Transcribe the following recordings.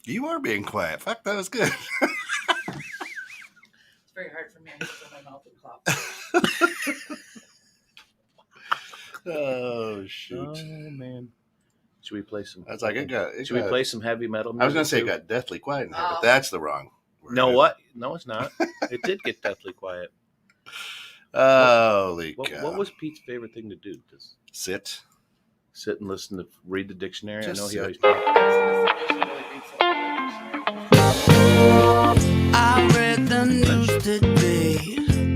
You are being quiet. Fuck, that was good. It's very hard for me. I have to fill my mouth and cough. Oh shoot! Oh man. Should we play some? That's like Should we play some heavy metal music? I was gonna say too? it got deathly quiet in here, but Oh. that's the wrong word. No, what? No, it's not. It did get deathly quiet. Holy cow! What was Pete's favorite thing to do? Just Sit. sit and listen to read the dictionary. Just I know he sit. always. I read the news today,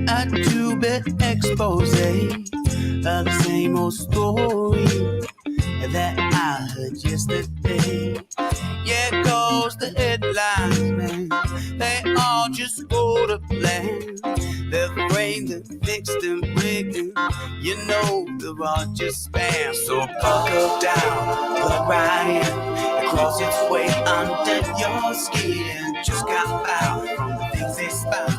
a two-bit expose of the same old story that I heard yesterday. Yeah, it goes the headlines, man. They all just go to plan. They're framed and fixed and rigged, and you know they're all just spam. So buckle down, plug right in, and cross its way under your skin. Just got out from the things they spout,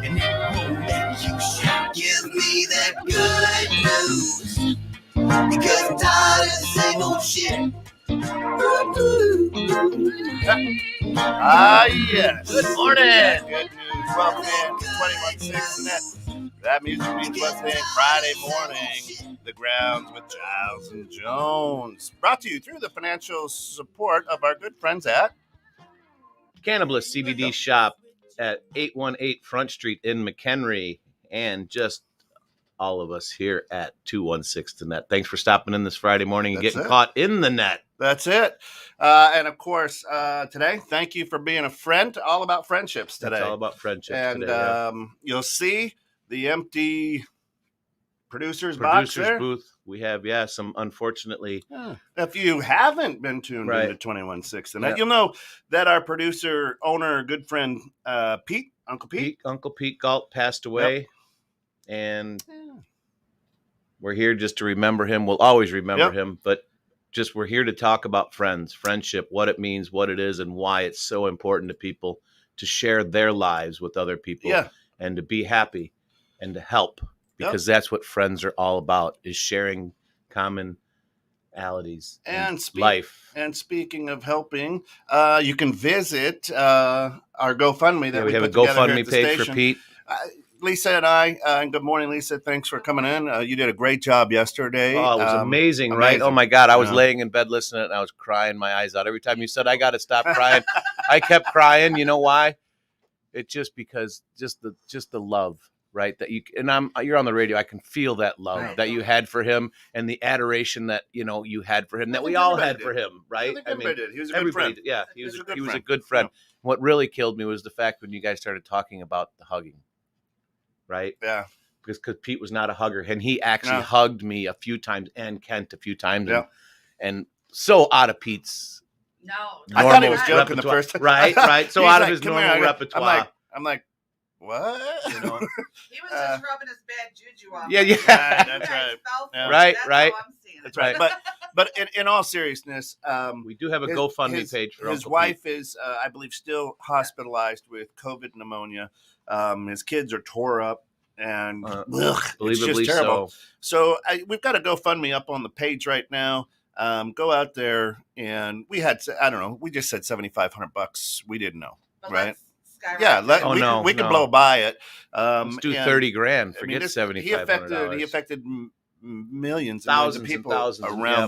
and it won't make you shout. Give me that good news, because I'm tired of the same old shit. Ah, yes. Good morning. Good news. Welcome in to 21.6 Net. That music means what's in Friday morning. The Grounds with Giles and Jones. Brought to you through the financial support of our good friends at Cannabis CBD shop at 818 Front Street in McHenry, and just all of us here at 216 The Net. Thanks for stopping in this Friday morning and That's getting it. caught in the net. That's it. And of course, today, thank you for being a friend. All about friendships today. It's all about friendships and today. Yeah. You'll see the empty producer's box there. booth. We have, some, unfortunately. Yeah. If you haven't been tuned Right. into 21.6 The Net, you'll know that our producer, owner, good friend, Pete, Uncle Pete Galt passed away. And we're here just to remember him. We'll always remember him, but just we're here to talk about friendship, what it means, what it is, and why it's so important to people to share their lives with other people and to be happy and to help, because that's what friends are all about, is sharing commonalities and life. And speaking of helping, you can visit our GoFundMe that we have a put together here GoFundMe at the page station. for Pete. Lisa and I, and good morning, Lisa. Thanks for coming in. You did a great job yesterday. Oh, it was amazing, right? Oh my God. I was laying in bed listening and I was crying my eyes out. Every time you said, I got to stop crying, I kept crying. You know why? It's just because just the love, right? That you're on the radio. I can feel that love that you had for him, and the adoration that, you had for him, that we all had for him, right? I mean, he was a good friend. Yeah. He was a good friend. Yeah. What really killed me was the fact when you guys started talking about the hugging. Right? Yeah. Because Pete was not a hugger, and he actually hugged me a few times, and Kent a few times. And so out of Pete's I thought he was joking the first time. Right. So out of his normal repertoire. I'm like, what? He was just rubbing his bad juju off. Yeah. That's right. Right. That's right. But in all seriousness, we do have a GoFundMe page for his Uncle wife Pete. is, I believe, still hospitalized with COVID pneumonia. His kids are tore up, and it's just terrible. So we've got a GoFundMe up on the page right now. Go out there, and we had, I don't know, we just said $7,500. We didn't know, But right? Yeah, we could blow by it. Let's do $30,000. Forget $7,500. He affected millions, thousands of people around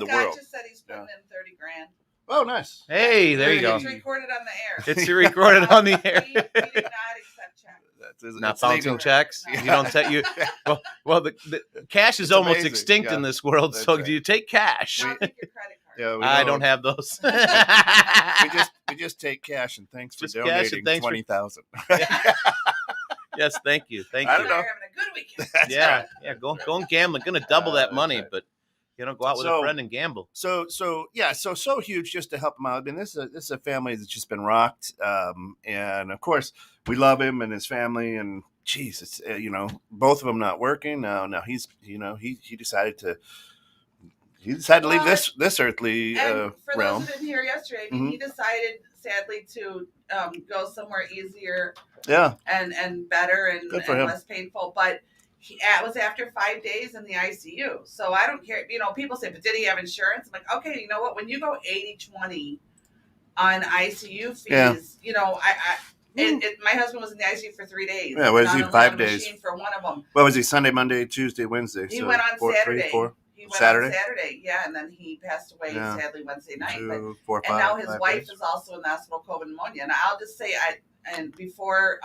the world. just said he's putting in $30,000. Oh, nice. Hey, there you go. It's recorded on the air. It's recorded on the air. We do not accept checks. Not bouncing checks. No. You don't take you. Well, the cash is almost amazing. Extinct in this world. That's so do you take cash? I'll take your credit card. I don't have those. we just take cash, and thanks for donating $20,000. Yes, thank you. I don't know. Having a good weekend. Yeah. Go and gamble. I'm gonna double that money, but go out with a friend and gamble. So huge just to help him out. I mean, this is a family that's just been rocked, and of course we love him and his family. And geez, it's both of them not working now. He's he decided to leave this earthly for realm. those who didn't hear yesterday, he decided sadly to go somewhere easier, and better and less painful, but. It was after 5 days in the ICU. So I don't care. People say, but did he have insurance? I'm like, okay, you know what? When you go 80-20 on ICU fees. You know, my husband was in the ICU for 3 days. Yeah, was he 5 days? For one of them. What was he? Sunday, Monday, Tuesday, Wednesday. He went on Saturday. 3, 4. He went on Saturday, yeah, and then he passed away sadly Wednesday night. 2, 4, 5, and now his wife days. is also in the hospital with COVID pneumonia. And I'll just say, before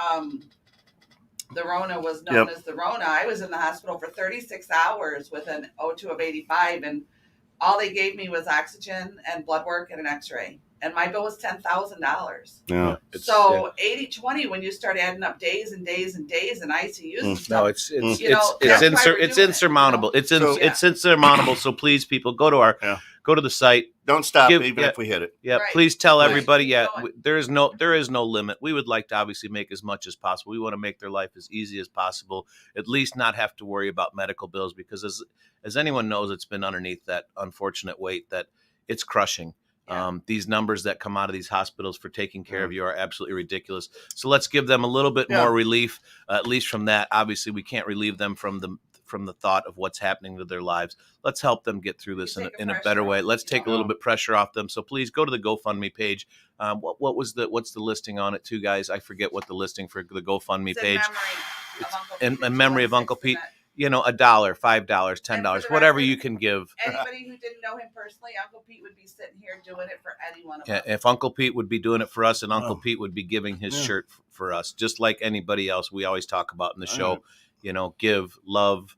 the Rona was known as the Rona, I was in the hospital for 36 hours with an O2 of 85, and all they gave me was oxygen and blood work and an X-ray. And my bill was $10,000. Yeah. So 80-20 when you start adding up days and days and days in ICUs and stuff. No, it's insurmountable. It's insurmountable. So please, people, go to the site. Don't stop even if we hit it. Yeah, right. Please tell everybody. Yeah, there is no limit. We would like to obviously make as much as possible. We want to make their life as easy as possible. At least not have to worry about medical bills, because as anyone knows, it's been underneath that unfortunate weight that it's crushing. Yeah. These numbers that come out of these hospitals for taking care of you are absolutely ridiculous. So let's give them a little bit more relief, at least from that. Obviously, we can't relieve them from the thought of what's happening to their lives. Let's help them get through this in a better way. Let's take a little bit pressure off them. So please go to the GoFundMe page. What's the listing on it too, guys? I forget what the listing for the GoFundMe page. In memory of Uncle Pete. You know, $1, $5, $10, whatever you can give. Anybody who didn't know him personally, Uncle Pete would be sitting here doing it for any one of us. If Uncle Pete would be doing it for us, and Uncle Pete would be giving his shirt for us, just like anybody else we always talk about in the show. You know, give, love,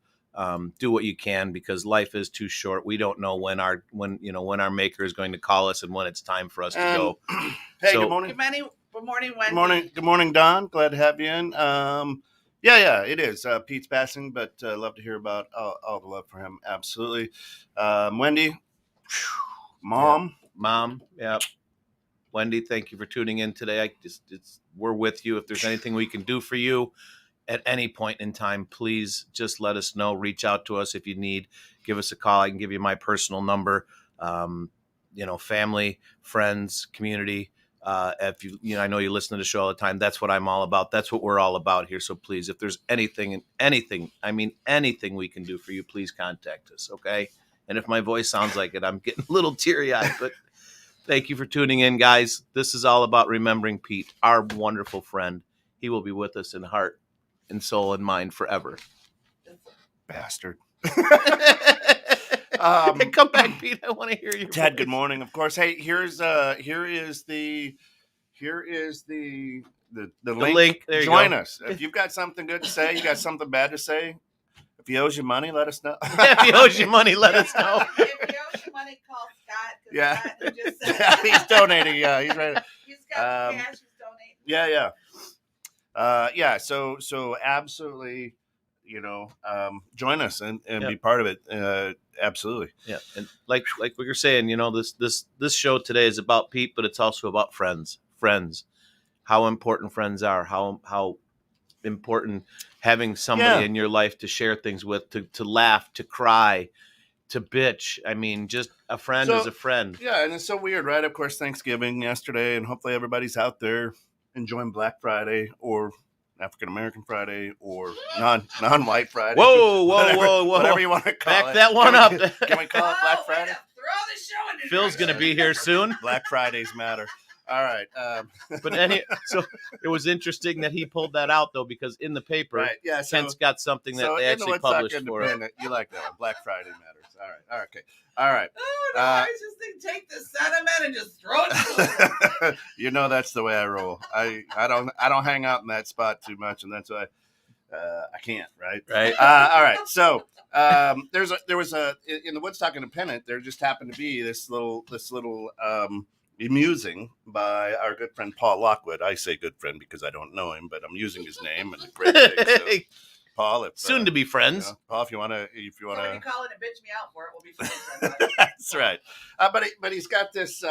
do what you can, because life is too short. We don't know when our maker is going to call us and when it's time for us to go. Hey, good morning. Good morning, Wendy. Good morning, Don. Glad to have you in. Yeah, it is. Pete's passing, but love to hear about all the love for him. Absolutely. Wendy, Mom. Yeah. Wendy, thank you for tuning in today. We're with you. If there's anything we can do for you at any point in time, please just let us know. Reach out to us if you need. Give us a call. I can give you my personal number. Family, friends, community. If I know you listen to the show all the time. That's what I'm all about. That's what we're all about here. So please, if there's anything we can do for you, please contact us. Okay. And if my voice sounds like it, I'm getting a little teary eyed, but thank you for tuning in, guys. This is all about remembering Pete, our wonderful friend. He will be with us in heart and soul and mind forever. Bastard. Come back, Pete. I want to hear you. Ted, good morning. Of course. Hey, here is the link. There you Join go. us. If you've got something good to say, you got something bad to say. If he owes you money, let us know. If he owes you money, let us know. If he owes you money, call Scott. Yeah. Scott just said he's donating. Yeah, he's right. He's got cash. He's donating. Yeah. So absolutely. Join us and be part of it. Absolutely. Yeah. And like what you're saying, this show today is about Pete, but it's also about friends, how important friends are, how important having somebody in your life to share things with, to laugh, to cry, to bitch. I mean, just a friend is a friend. Yeah. And it's so weird, right? Of course, Thanksgiving yesterday, and hopefully everybody's out there enjoying Black Friday or African-American Friday or non-white Friday. Whoa. Whatever you want to call it. Back that one up. Can we call it Black Friday? Throw the show into Phil's going to be here soon. Black Fridays matter. All right. So it was interesting that he pulled that out, though, because in the paper, right. Yeah, Kent's got something that they actually published for us. You like that one. Black Friday matters. All right. Okay. All right. Oh, no, I just think take the sentiment and just throw it. That's the way I roll. I don't hang out in that spot too much, and that's why I can't. Right. All right. So there was in the Woodstock Independent. There just happened to be this little musing by our good friend Paul Lockwood. I say good friend because I don't know him, but I'm using his name and great thing, so. Paul, soon to be friends. Paul, if you want to, when you call it and bitch me out for it, we'll be friends. That's right. But he's got this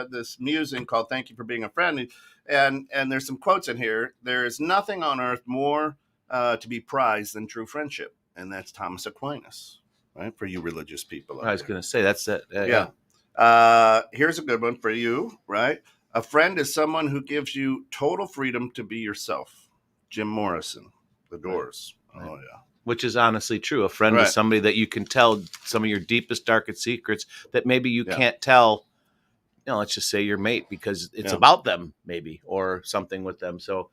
this musing called "Thank You for Being a Friend," and there's some quotes in here. There is nothing on earth more to be prized than true friendship, and that's Thomas Aquinas, right? For you religious people. I was going to say that's it. Yeah. Here's a good one for you, right? A friend is someone who gives you total freedom to be yourself. Jim Morrison. The Doors. Right. Oh, yeah. Which is honestly true. A friend is somebody that you can tell some of your deepest, darkest secrets that maybe you can't tell let's just say your mate, because it's about them maybe, or something with them. So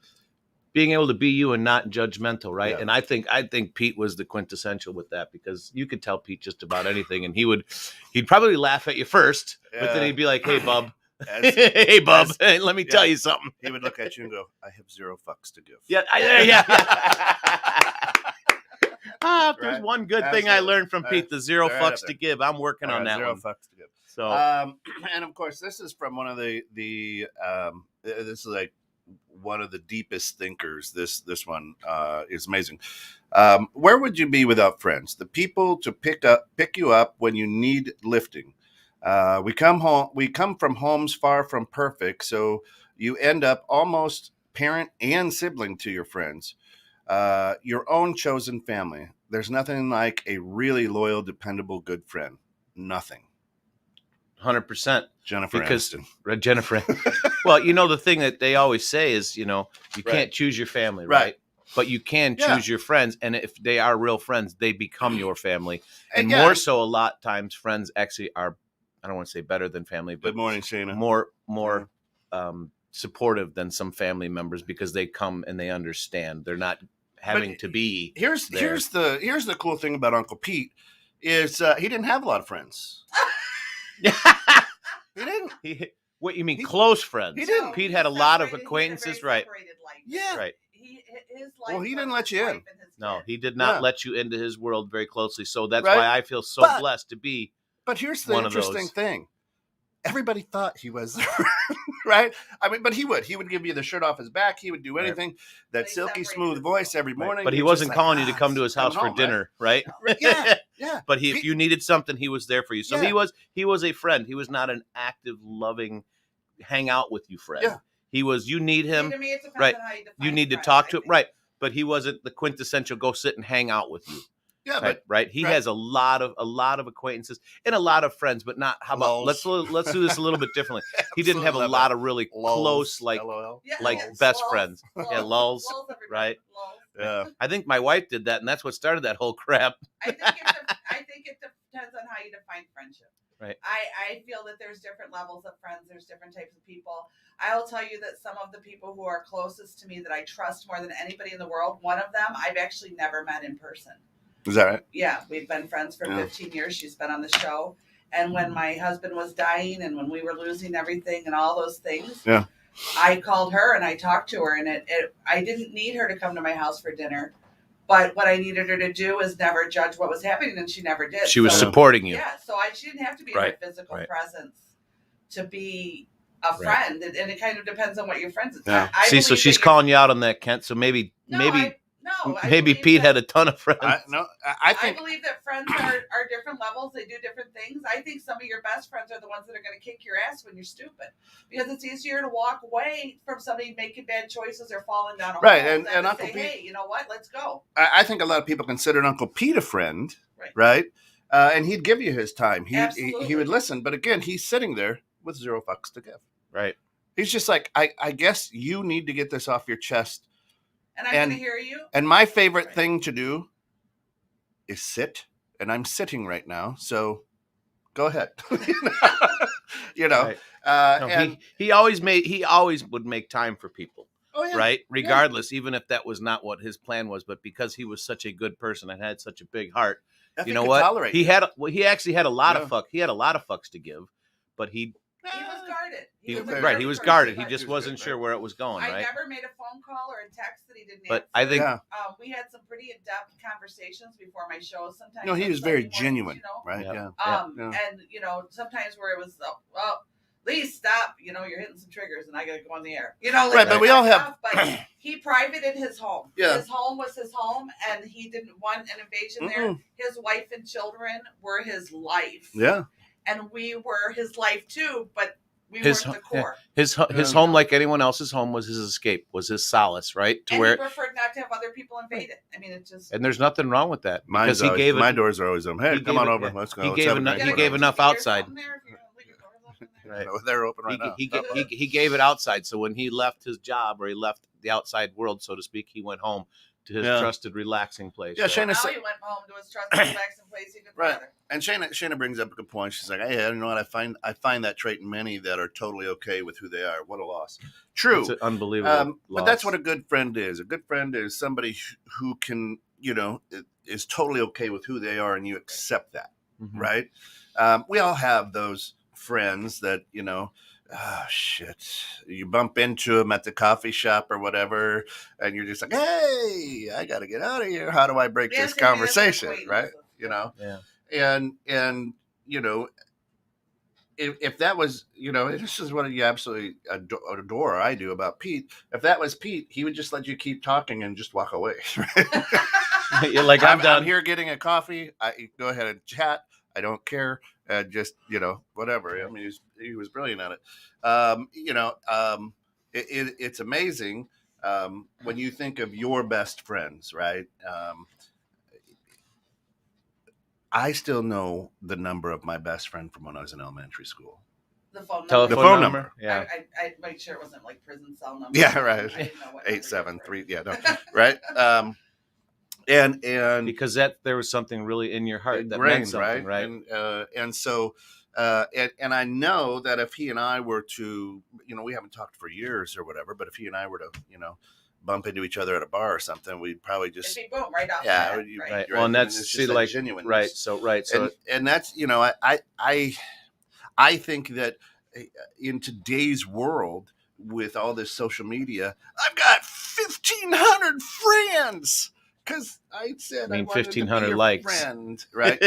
being able to be you and not judgmental, right? Yeah. And I think Pete was the quintessential with that, because you could tell Pete just about anything, and he'd probably laugh at you first, but then he'd be like, "Hey, bub, hey, bub, let me tell you something." He would look at you and go, "I have 0 fucks to give." Yeah. If there's one good thing I learned from Pete, the 0 fucks to give. I'm working on that 0 one. fucks to give. So, and of course, this is from one of this is like one of the deepest thinkers. This one is amazing. Where would you be without friends? The people to pick you up when you need lifting. We come from homes far from perfect, so you end up almost parent and sibling to your friends. Your own chosen family. There's nothing like a really loyal, dependable, good friend. Nothing. 100%. Jennifer Aniston. Jennifer. Well, the thing that they always say is, you can't choose your family, right? But you can choose your friends. And if they are real friends, they become your family. And more so, a lot of times, friends actually are, I don't want to say better than family, but good morning, Shana. More supportive than some family members, because they come and they understand. They're not having to be. Here's the cool thing about Uncle Pete is he didn't have a lot of friends. He didn't. What you mean, close friends? He didn't. Pete had a lot of acquaintances, right? Yeah. Right. His life he didn't let you in. No, he did not let you into his world very closely. So that's why I feel so blessed to be. But here's the interesting thing. Everybody thought he was right. I mean, but he would give you the shirt off his back. He would do anything. That silky smooth voice every morning. But he wasn't calling you to come to his house for dinner, right? Yeah. But if you needed something, he was there for you. So he was a friend. He was not an active, loving, hang out with you friend. Yeah. He was, you need him, to me, it depends right? On how you define you need to friend, talk to him, right? But he wasn't the quintessential go sit and hang out with you. Yeah, right. He has a lot of acquaintances and a lot of friends, but not. How about let's do this a little bit differently. He didn't have a lot of really close, best friends. Yeah, lulls, right? Yeah. I think my wife did that, and that's what started that whole crap. I think it depends on how you define friendship. Right. I feel that there's different levels of friends. There's different types of people. I will tell you that some of the people who are closest to me that I trust more than anybody in the world, one of them I've actually never met in person. Is that right? Yeah, we've been friends for 15 years. She's been on the show. And when my husband was dying and when we were losing everything and all those things, I called her and I talked to her. And I didn't need her to come to my house for dinner. But what I needed her to do is never judge what was happening, and she never did. She was supporting you. Yeah, so she didn't have to be in my physical presence to be a friend. And it kind of depends on what your friends. Yeah. See, so she's calling you out on that, Kent. So maybe Pete had a ton of friends. I believe that friends are different levels. They do different things. I think some of your best friends are the ones that are going to kick your ass when you're stupid, because it's easier to walk away from somebody making bad choices or falling down a hole. And Uncle Pete, hey, you know what? Let's go. I think a lot of people considered Uncle Pete a friend, right? And he'd give you his time. He would listen. But again, he's sitting there with 0 fucks to give. Right. He's just like, I guess you need to get this off your chest. And I'm going to hear you. And my favorite thing to do is sit. And I'm sitting right now. So go ahead. Right. And he always would make time for people. Oh, yeah. Right. Regardless, even if that was not what his plan was. But because he was such a good person and had such a big heart, you know what? He actually had a lot of fuck. He had a lot of fucks to give, but he was guarded. He was guarded. He just wasn't sure where it was going. I never made a phone call or a text that he didn't answer. But I think we had some pretty in-depth conversations before my show. Sometimes he was very genuine, right? Yeah. And sometimes where it was, please stop. You're hitting some triggers, and I got to go on the air. But we all have. But he privated his home. Yeah. His home was his home, and he didn't want an invasion there. His wife and children were his life. Yeah. And we were his life too, but we weren't the core. His home, like anyone else's home, was his escape, was his solace, right? He preferred not to have other people invade it. I mean, it just. And there's nothing wrong with that. My doors are always open. Hey, come on over. Let's go. He gave enough outside. Right. They're open right now. He gave it outside. So when he left his job, or he left the outside world, so to speak, he went home. his trusted relaxing place. Yeah, right? Shayna now he went home to his trusted relaxing place even further. And Shayna brings up a good point. She's like, hey, you know what? I find that trait in many that are totally okay with who they are. What a loss. True. It's an unbelievable loss. But that's what a good friend is. A good friend is somebody who can, is totally okay with who they are, and you accept that, right? We all have those friends that, oh shit, you bump into them at the coffee shop or whatever, and you're just like, hey, I got to get out of here. How do I break this conversation, right? And if that was, this is what you absolutely adore. I do about Pete. If that was Pete, he would just let you keep talking and just walk away. Right? You're like, I'm done. I'm here getting a coffee. Go ahead and chat. I don't care. Just, whatever. I mean, he was brilliant at it. It's amazing when you think of your best friends, right? I still know the number of my best friend from when I was in elementary school. The phone number. Telephone number. Yeah. I made sure it wasn't like prison cell number. Yeah, right. 873. Yeah, no. Right. And because there was something really in your heart that meant something, right? And so I know that if he and I were to, we haven't talked for years or whatever, but if he and I were to, bump into each other at a bar or something, we'd probably just it'd be boom right off. Yeah, right. Well, and that's like genuine, right. So and that's I think that in today's world with all this social media, I've got 1,500 friends. Because I said I wanted 1,500 to be likes, friend, right?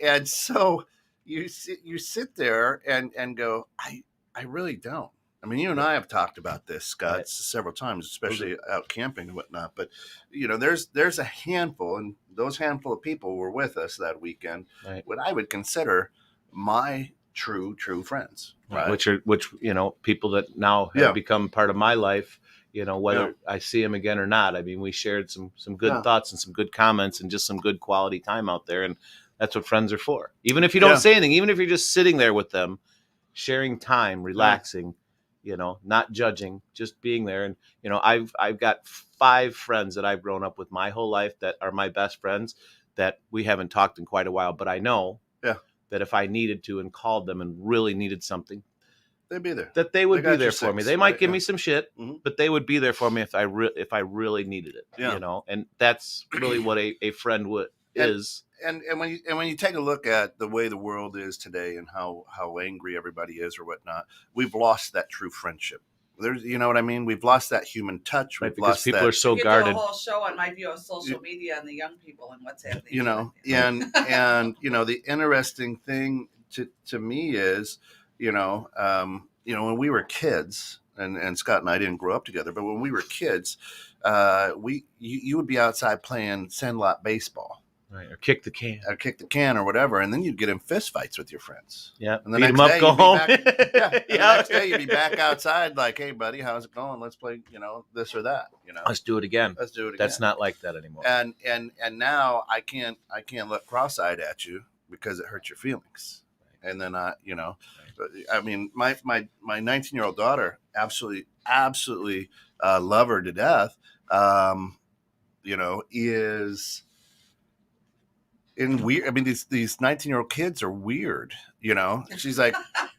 and so you sit there and go, I really don't. I mean, you and I have talked about this, Scott, several times, especially out camping and whatnot. But there's a handful, and those handful of people were with us that weekend. Right. What I would consider my true friends, right? Which people that now have become part of my life. Whether I see him again or not. I mean, we shared some good thoughts and some good comments and just some good quality time out there. And that's what friends are for. Even if you don't say anything, even if you're just sitting there with them, sharing time, relaxing, not judging, just being there. And, I've got 5 friends that I've grown up with my whole life that are my best friends that we haven't talked in quite a while. But I know that if I needed to and called them and really needed something, they'd be there. That they would be there for me. They might give me some shit, but they would be there for me if I really needed it. And that's really what a friend is. And when you take a look at the way the world is today and how angry everybody is or whatnot, we've lost that true friendship. There's, you know what I mean? We've lost that human touch. We've lost people that. Are so guarded. Do a whole show on my view of social media and the young people and what's happening. And the interesting thing to me is, when we were kids, and Scott and I didn't grow up together, but when we were kids, you would be outside playing sandlot baseball. Right, or kick the can, or whatever, and then you'd get in fist fights with your friends. Yeah, and the beat next them up, day go home. The next day you'd be back outside, like, "Hey, buddy, how's it going? Let's play, this or that. Let's do it again. That's not like that anymore. And now I can't look cross-eyed at you because it hurts your feelings. And then I mean, my 19-year-old daughter absolutely love her to death. Is in weird. I mean, these 19-year-old kids are weird. She's like,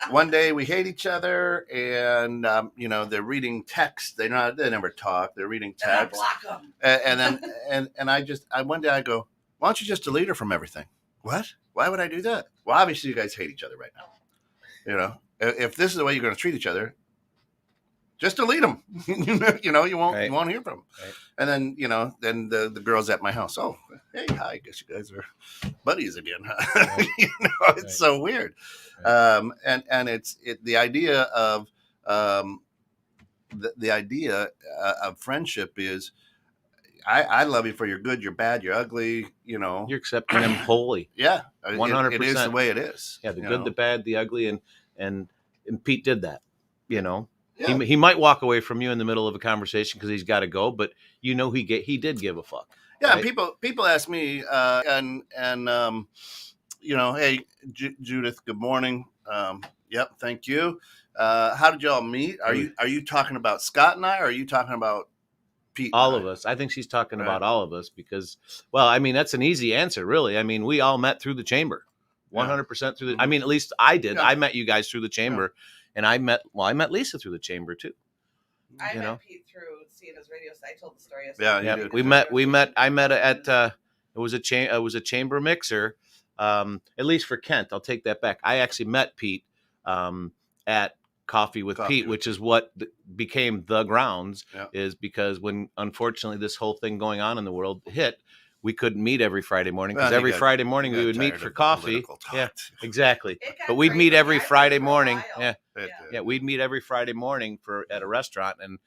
one day we hate each other, and they're reading text. They never talk. They're reading text. Block them. And then one day I go, why don't you just delete her from everything? What? Why would I do that? Well, obviously you guys hate each other right now. If this is the way you're going to treat each other, just delete them. You won't hear from them. Right. And then, then the girls at my house. Oh, hey, hi. I guess you guys are buddies again. Huh? Right. It's so weird. Right. And it's the idea of the idea of friendship is, I love you for your good, your bad, your ugly. You're accepting them wholly. Yeah, 100%. It is the way it is. Yeah, the good, the bad, the ugly, and Pete did that. Yeah. He might walk away from you in the middle of a conversation because he's got to go, but he did give a fuck. Yeah, right? people ask me, hey, Judith, good morning. Yep, thank you. How did y'all meet? Are you talking about Scott and I, or are you talking about Pete, all of us. I think she's talking about all of us because, well, I mean, that's an easy answer, really. I mean, we all met through the chamber, 100% through the. I mean, at least I did. I met you guys through the chamber, and I met Lisa through the chamber too. I met Pete through seeing his radio. So I told the story. Yeah, we met. I met at. It was a chamber mixer. At least for Kent, I'll take that back. I actually met Pete at Coffee with Pete, which is what became the Grounds, is because when, unfortunately, this whole thing going on in the world hit, we couldn't meet every Friday morning because every Friday morning we would meet for coffee. Yeah, exactly. But we'd meet every Friday morning. Yeah, we'd meet every Friday morning at a restaurant, and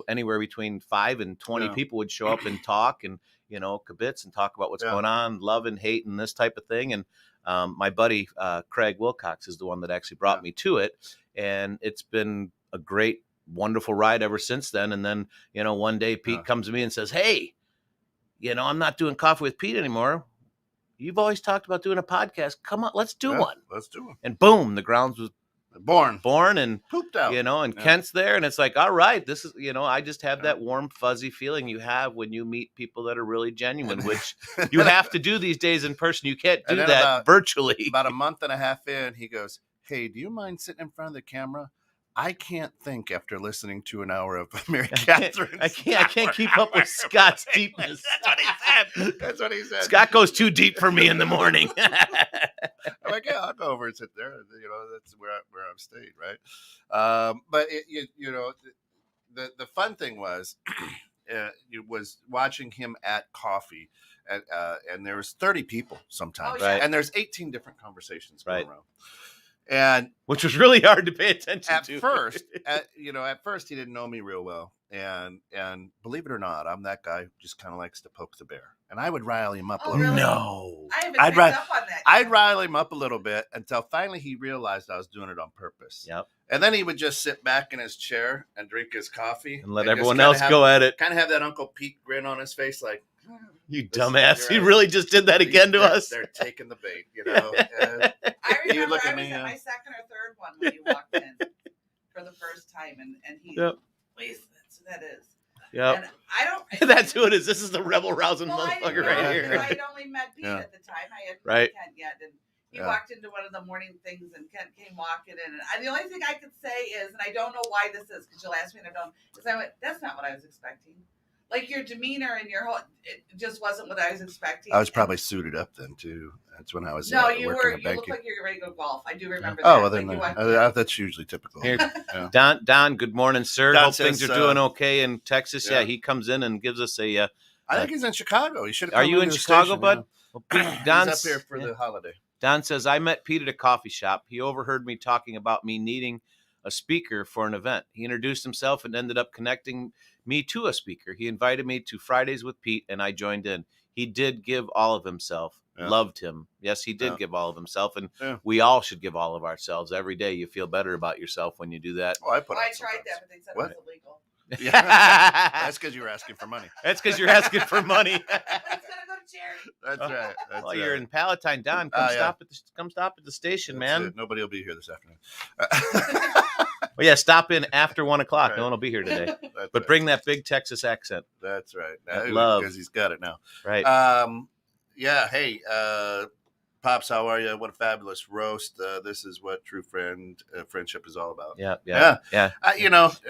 anywhere between 5 and 20 people would show up and talk and kibitz and talk about what's going on, love and hate and this type of thing. And my buddy Craig Wilcox is the one that actually brought me to it. And it's been a great, wonderful ride ever since then. And then, one day Pete comes to me and says, "Hey, I'm not doing Coffee with Pete anymore. You've always talked about doing a podcast. Come on, let's do one." Let's do one. And boom, the Grounds was born and pooped out. And Kent's there, and it's like, all right, this is, I just have that warm, fuzzy feeling you have when you meet people that are really genuine, which you have to do these days in person. You can't do that virtually. About a month and a half in, he goes, "Hey, do you mind sitting in front of the camera? I can't think after listening to an hour of Mary Catherine. I can't keep up with Scott's deepness." That's what he said. Scott goes too deep for me in the morning. I'm like, yeah, I'll go over and sit there. That's where I've stayed, right? But the fun thing was, it was watching him at Coffee, and there was 30 people sometimes, right? And there's 18 different conversations going around. And which was really hard to pay attention to. At first he didn't know me real well. And believe it or not, I'm that guy who just kind of likes to poke the bear. And I would rile him up a little bit. No. I haven't picked up on that. I'd rile him up a little bit until finally he realized I was doing it on purpose. Yep. And then he would just sit back in his chair and drink his coffee. And let everyone else go at it. Kind of have that Uncle Pete grin on his face like, "You dumbass. He really just did that again to us." They're taking the bait, I remember look I at was me, at my second or third one when you walked in for the first time, and he, please, that's who that is. Yep. And I don't. That's who it is. This is the rebel rousing motherfucker right here. I'd only met Pete at the time. I hadn't met Kent yet, and he walked into one of the morning things, and Kent came walking in. And the only thing I could say is, and I don't know why this is, because you'll ask me, and I don't, because I went, "That's not what I was expecting." Like your demeanor and your whole, it just wasn't what I was expecting. I was probably suited up then too. That's when I was. No, you were. You look like you're ready to go golf. I do remember that. Oh, well, then that's usually typical. Here, Don, good morning, sir. Hope things are doing okay in Texas. Yeah, he comes in and gives us a. I think he's in Chicago. He should. Are you in Chicago, bud? Well, Don's up here for the holiday. Don says, "I met Pete at a coffee shop. He overheard me talking about me needing a speaker for an event. He introduced himself and ended up connecting me to a speaker. He invited me to Fridays with Pete, and I joined in. He did give all of himself. Loved him. Yes, he did give all of himself, and we all should give all of ourselves every day. You feel better about yourself when you do that." I tried that, but they said it was illegal. Yeah. That's because you were asking for money. That's because you're asking for money. It's gonna go to charity. That's right. You're in Palatine, Don. Come stop at the station, man. Nobody will be here this afternoon. Well, yeah, stop in after 1 o'clock. No one will be here today. But bring that big Texas accent. That's right. Love, because he's got it now. Right. Yeah. Hey, Pops, how are you? What a fabulous roast. This is what true friendship is all about. Yeah.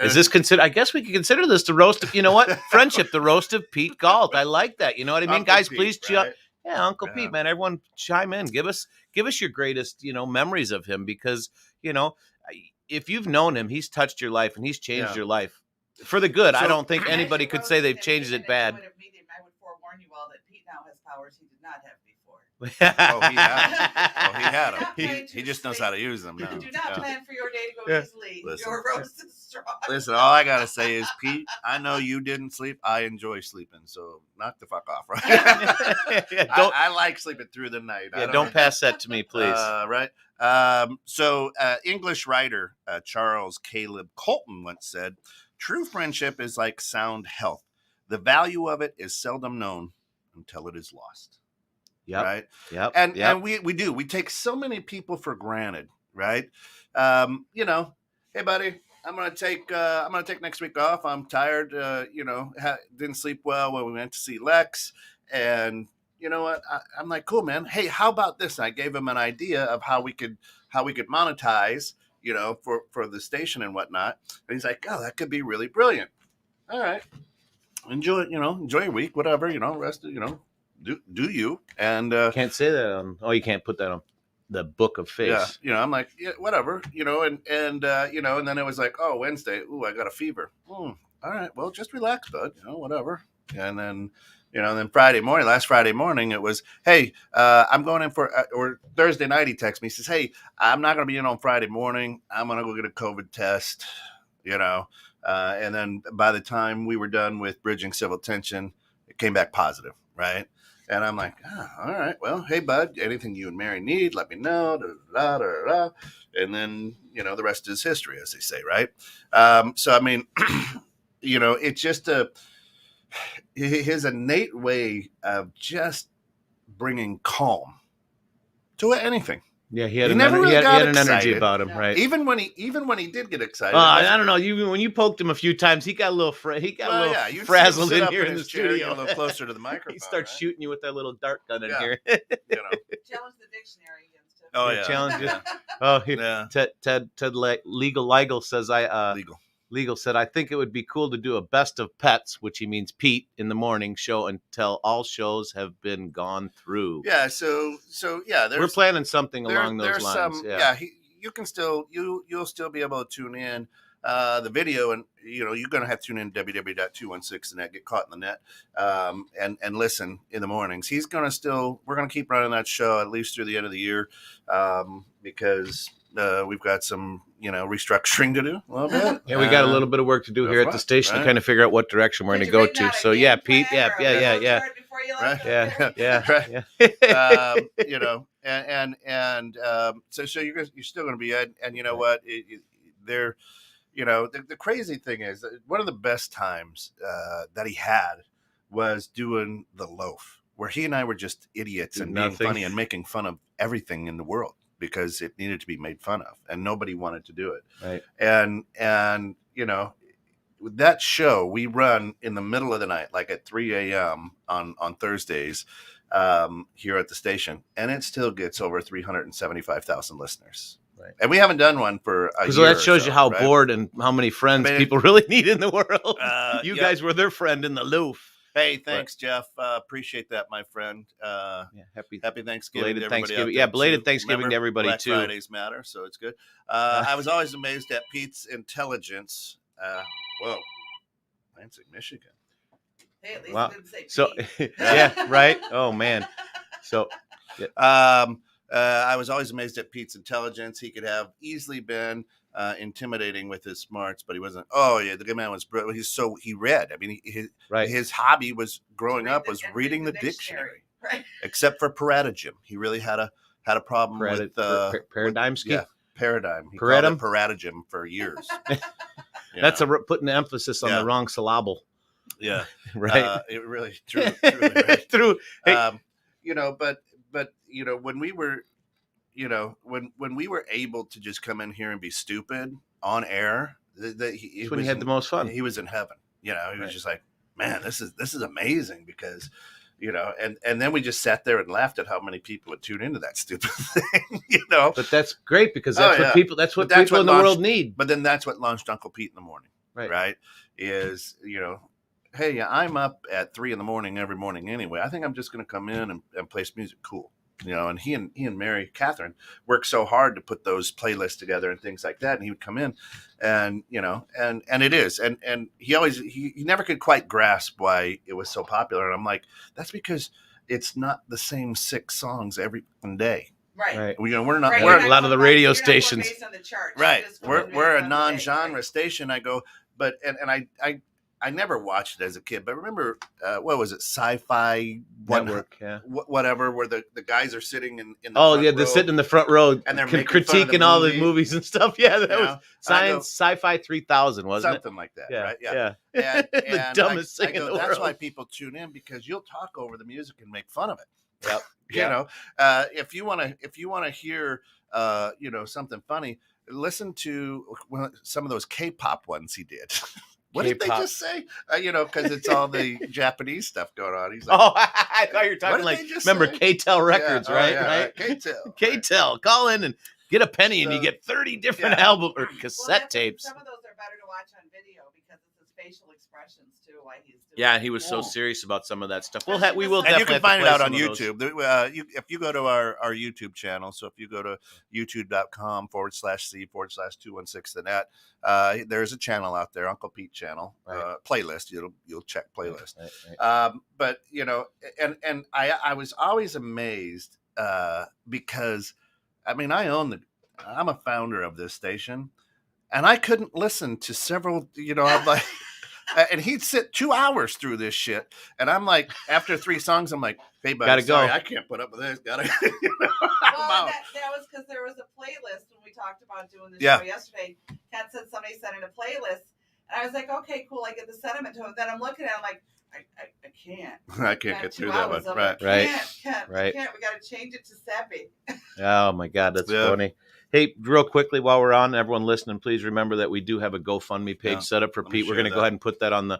Is this considered? I guess we could consider this the roast of, friendship, the roast of Pete Galt. I like that. You know what I mean? Uncle Guys, Pete, please right? Yeah, Uncle Pete, man. Everyone chime in. Give us your greatest, memories of him, because, if you've known him, he's touched your life and he's changed your life for the good. I don't think anybody could say they've changed it bad. I would forewarn you all that Pete now has powers he did not have before. He had them. He just knows how to use them now. Do not plan for your day to go easily. Your roast is strong. Listen, all I gotta say is, Pete, I know you didn't sleep. I enjoy sleeping, so knock the fuck off, right? I like sleeping through the night. Don't pass that to me, please. Right. So English writer Charles Caleb Colton once said, "True friendship is like sound health. The value of it is seldom known until it is lost." Yep. Right. Yep. And we do. We take so many people for granted, right? Hey buddy, I'm gonna take next week off. I'm tired. Didn't sleep well when we went to see Lex, and you know what? I'm like, cool, man. Hey, how about this? And I gave him an idea of how we could monetize, for the station and whatnot. And he's like, oh, that could be really brilliant. All right, enjoy your week, whatever. Rest. Do you? And can't say that on. Oh, you can't put that on the book of face. Yeah, I'm like, yeah, whatever, and then it was like, oh, Wednesday, ooh, I got a fever. All right, well, just relax, bud, whatever. And then, then last Friday morning, it was, hey, I'm going in for, or Thursday night, he texts me, he says, hey, I'm not going to be in on Friday morning. I'm going to go get a COVID test, and then by the time we were done with bridging civil tension, it came back positive, right? And I'm like, all right, well, hey, bud, anything you and Mary need, let me know. Da, da, da, da. And then, the rest is history, as they say, right? So, I mean, it's just his innate way of just bringing calm to anything. Yeah, he had an energy about him, right? Even when he did get excited. I don't know. When you poked him a few times, he got a little frazzled in here in the studio. A little closer to the microphone. He starts shooting you with that little dart gun in here. Challenge the dictionary against him. Oh yeah, challenge it. Oh yeah. Ted Legal says Legal said, I think it would be cool to do a best of pets, which he means Pete, in the morning show until all shows have been gone through. Yeah, so yeah, we're planning something along those lines. You'll still be able to tune in the video, and you're going to have to tune in www.216.net, get caught in the net, and listen in the mornings. We're going to keep running that show at least through the end of the year, because we've got some restructuring to do a little bit. Yeah, we got a little bit of work to do here at the station to kind of figure out what direction we're going to go to. So yeah, Pete, yeah. So you're still going to be in, and you know what? The crazy thing is that one of the best times that he had was doing the loaf, where he and I were just idiots and being funny and making fun of everything in the world, because it needed to be made fun of and nobody wanted to do it. Right. And that show we run in the middle of the night, like at 3 a.m. on Thursdays here at the station. And it still gets over 375,000 listeners. Right. And we haven't done one for a year. So that shows you how bored and how many friends people really need in the world. You guys were their friend in the loaf. Hey, thanks, Jeff. Appreciate that, my friend. Happy Thanksgiving to everybody. Belated Thanksgiving to everybody, Black too. Fridays matter, so it's good. I was always amazed at Pete's intelligence. Whoa, Lansing, Michigan. Hey, at least didn't say Pete. Yeah, right. Oh man. So, I was always amazed at Pete's intelligence. He could have easily been intimidating with his smarts, but he wasn't. Oh yeah, the good man was brilliant. He read. I mean, his hobby was growing up was reading the dictionary. Right. Except for paratagym, he really had a problem with paradigm scheme. Yeah, paradigm. He called it paratagym for years. That's putting the emphasis on the wrong syllable. Yeah, right. It really truly right. True. Hey. But when we were. When we were able to just come in here and be stupid on air, when he had the most fun. He was in heaven. He was just like, man, this is amazing, because, and then we just sat there and laughed at how many people would tune into that stupid thing, But that's great, because that's what people in the world need. But then that's what launched Uncle Pete in the morning, right? Is, hey, I'm up at 3 a.m. every morning anyway. I think I'm just going to come in and play some music. Cool. And he and Mary Catherine worked so hard to put those playlists together and things like that. And he would come in and it is. And he never could quite grasp why it was so popular. And I'm like, that's because it's not the same 6 songs every day. Right. We're not. Right. We're a lot of the radio stations. Based on the charts. Right. We're a non-genre station. I go, but, and I never watched it as a kid, but remember, what was it? Sci-Fi Network, whatever, where the guys are sitting in the front row, they're sitting in the front row and they're critiquing all the movies and stuff. Yeah, that was Sci-Fi 3000, wasn't something like that, yeah, right? Yeah. And the dumbest thing in the world. That's why people tune in, because you'll talk over the music and make fun of it. Yep. You know, if you want to hear, something funny, listen to some of those K-pop ones he did. What K-pop. Did they just say? Because it's all the Japanese stuff going on. He's like, I thought you were talking like, remember K-Tel Records, right? Right? K-Tel. K-Tel. Call in and get a penny and you get 30 different album or cassette tapes. Some of those are better to watch on video because it's his facial expressions too. Why he's doing he was so serious about some of that stuff. We will, and you can find it out on YouTube. If you go to our YouTube channel, so if you go to youtube.com/C/216 the net, there's a channel out there, Uncle Pete channel, playlist. You'll check playlist. Right. But and I was always amazed because I'm a founder of this station, and I couldn't listen to several. I'm like. And he'd sit 2 hours through this shit, and I'm like, after 3 songs, I'm like, "Hey, buddy, sorry, I can't put up with this." Well, that was because there was a playlist when we talked about doing the show yesterday. Ken said somebody sent in a playlist, and I was like, "Okay, cool." I get the sentiment to it. Then I'm looking at it, I'm like, I can't. I can't get through that one. Right. Can't. We got to change it to Seppi. Oh my God, that's funny. Hey, real quickly while we're on, everyone listening, please remember that we do have a GoFundMe page set up for Pete. We're going to go ahead and put that on the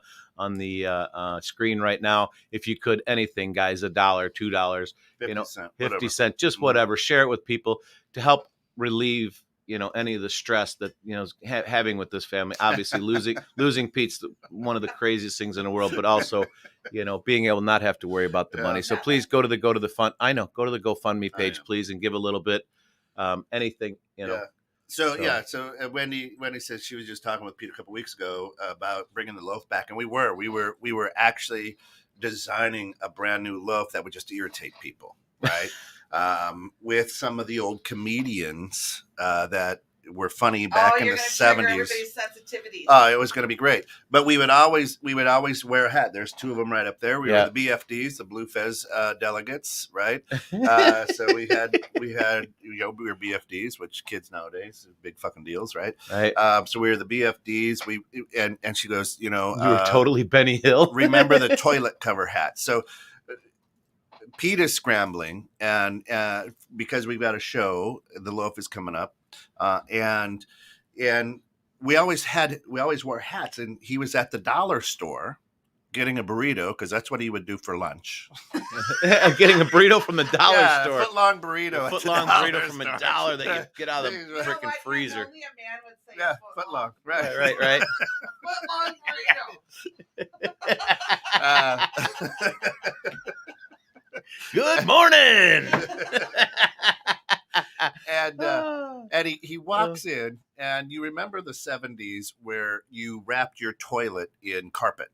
screen right now. If you could, anything, guys, $1, $2, 50 cents, just whatever. Share it with people to help relieve any of the stress that having with this family. Obviously, losing Pete's one of the craziest things in the world, but also being able to not have to worry about the money. So please go to the GoFundMe page, please, and give a little bit. Anything, So Wendy says she was just talking with Pete a couple weeks ago about bringing the loaf back, and we were actually designing a brand new loaf that would just irritate people, right? With some of the old comedians that were funny back in the 70s. Oh, it was going to be great. But we would always wear a hat. There's 2 of them right up there. We were the BFDs, the Blue Fez delegates, right? So we were BFDs, which kids nowadays big fucking deals, right? Right. So we were the BFDs. And she goes, you were totally Benny Hill. Remember the toilet cover hat. So Pete is scrambling, and because we've got a show, the loaf is coming up. And we always wore hats, and he was at the dollar store getting a burrito because that's what he would do for lunch. Getting a burrito from the dollar store. Foot-long burrito. Foot-long burrito from a dollar that you get out of the freaking freezer. Only a man would say foot-long. Right. Foot-long burrito. Good morning. And he walks in, and you remember the 70s where you wrapped your toilet in carpet,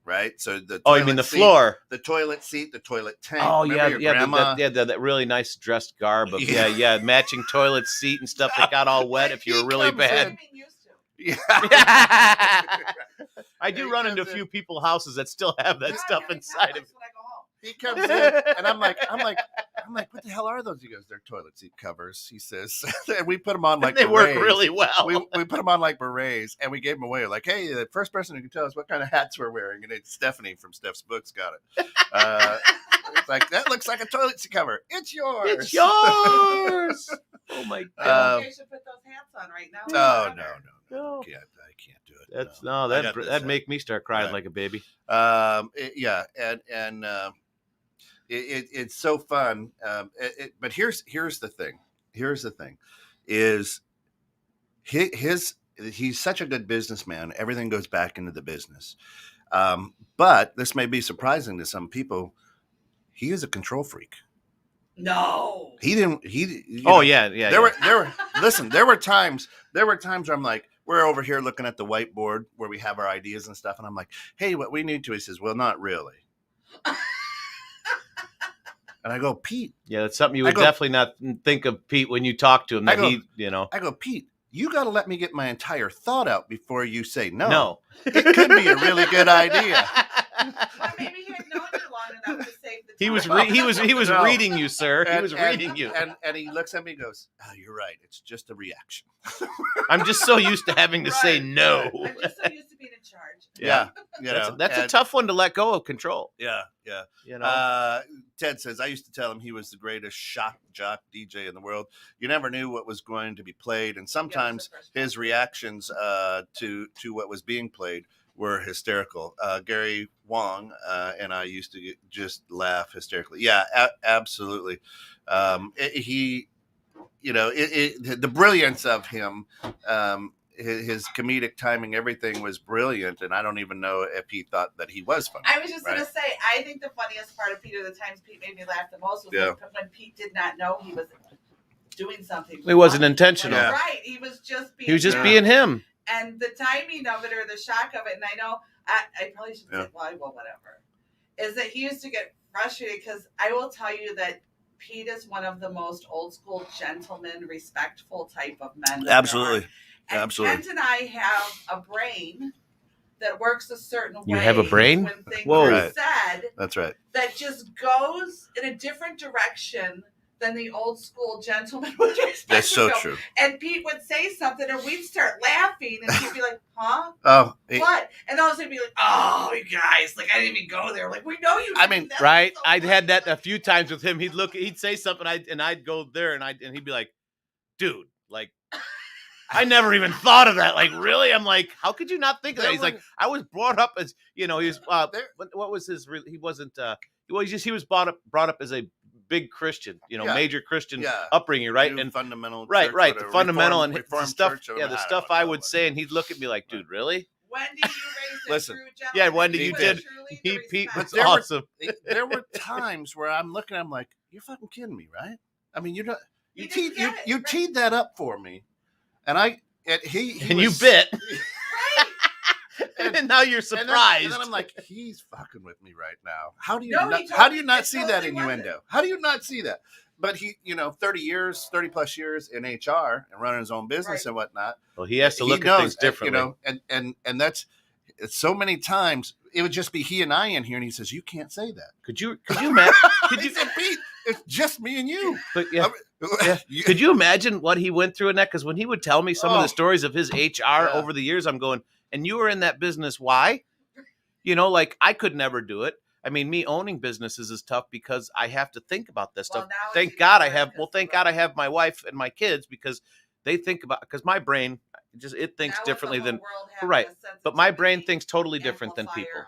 right? So you mean the floor, the toilet seat, the toilet tank. Oh, remember that really nice dressed garb of matching toilet seat and stuff that got all wet if you were really bad. Yeah. I do run into a few people's houses that still have that stuff inside of it. He comes in, and I'm like, what the hell are those? He goes, they're toilet seat covers, he says. And we put them on like they berets. Work really well. We put them on like berets, and we gave them away. Like, hey, the first person who can tell us what kind of hats we're wearing, and it's Stephanie from Steph's Books got it. It's like, that looks like a toilet seat cover. It's yours. It's yours. Oh my God! You should put those hats on right now. No. I can't do it. That'd make me start crying like a baby. It's so fun. But here's the thing. Is he's such a good businessman. Everything goes back into the business. But this may be surprising to some people. He is a control freak. No, he didn't. Yeah. There were times where I'm like, we're over here looking at the whiteboard where we have our ideas and stuff, and I'm like, hey, what we need to. He says, well, not really. And I go, Pete. Yeah, that's something you would definitely not think of Pete when you talk to him. I go, Pete, you got to let me get my entire thought out before you say no. No. It could be a really good idea. Well, maybe he had known you long enough to save the time. He was reading you, sir. He was reading you. And he looks at me and goes, oh, you're right. It's just a reaction. I'm just so used to having to say no. I'm just so used to being in charge. Yeah. That's a tough one to let go of control. Yeah. Ted says, I used to tell him he was the greatest shock jock DJ in the world. You never knew what was going to be played. And sometimes his reactions to what was being played were hysterical. Gary Wong and I used to just laugh hysterically. Yeah, absolutely. The brilliance of him, his comedic timing, everything was brilliant. And I don't even know if he thought that he was funny. I was just going to say, I think the funniest part of Peter, the times Pete made me laugh the most was when Pete did not know he was doing something. It wasn't intentional. Right. He was just being him. And the timing of it or the shock of it, and I know I probably should say, well, whatever, is that he used to get frustrated because I will tell you that Pete is one of the most old school, gentleman, respectful type of men. Absolutely. And absolutely. Kent and I have a brain that works a certain way. You have a brain? When things are said. That's right. That just goes in a different direction than the old school gentleman would expect. That's so true. And Pete would say something and we'd start laughing and he'd be like, huh? Oh. What? And all of a sudden he'd be like, oh, you guys, like I didn't even go there. Like, we know you. I mean, right? So I'd had that a few times with him. He'd say something and I'd go there and he'd be like, dude, like, I never even thought of that. Like, really? I'm like, how could you not think of that? He's like, I was brought up as, he was, what was his, he wasn't, he was brought up as a big Christian, major Christian upbringing, right? New and fundamental, right, the fundamental and reform stuff. Church, the stuff I would say, and he'd look at me like, dude, really? Wendy, you raised Listen, true gentleman. Yeah, Wendy, you did. Pete was awesome. There were times where I'm looking at him like, you're fucking kidding me, right? I mean, you teed that up for me, and you bit. And now you're surprised. And then I'm like, he's fucking with me right now. How do you not see that innuendo? How do you not see that? But he, 30 plus years in HR and running his own business and whatnot. Well, he has to look at things differently. And that's so many times it would just be he and I in here, and he says, "You can't say that." Could you imagine? He said, "Pete, it's just me and you." But could you imagine what he went through in that? Because when he would tell me some of the stories of his HR over the years, I'm going, and you were in that business. Why? Like I could never do it. I mean, me owning businesses is tough because I have to think about this stuff. Thank God I have my wife and my kids because they think about, because my brain it thinks differently than but my brain thinks totally different than people.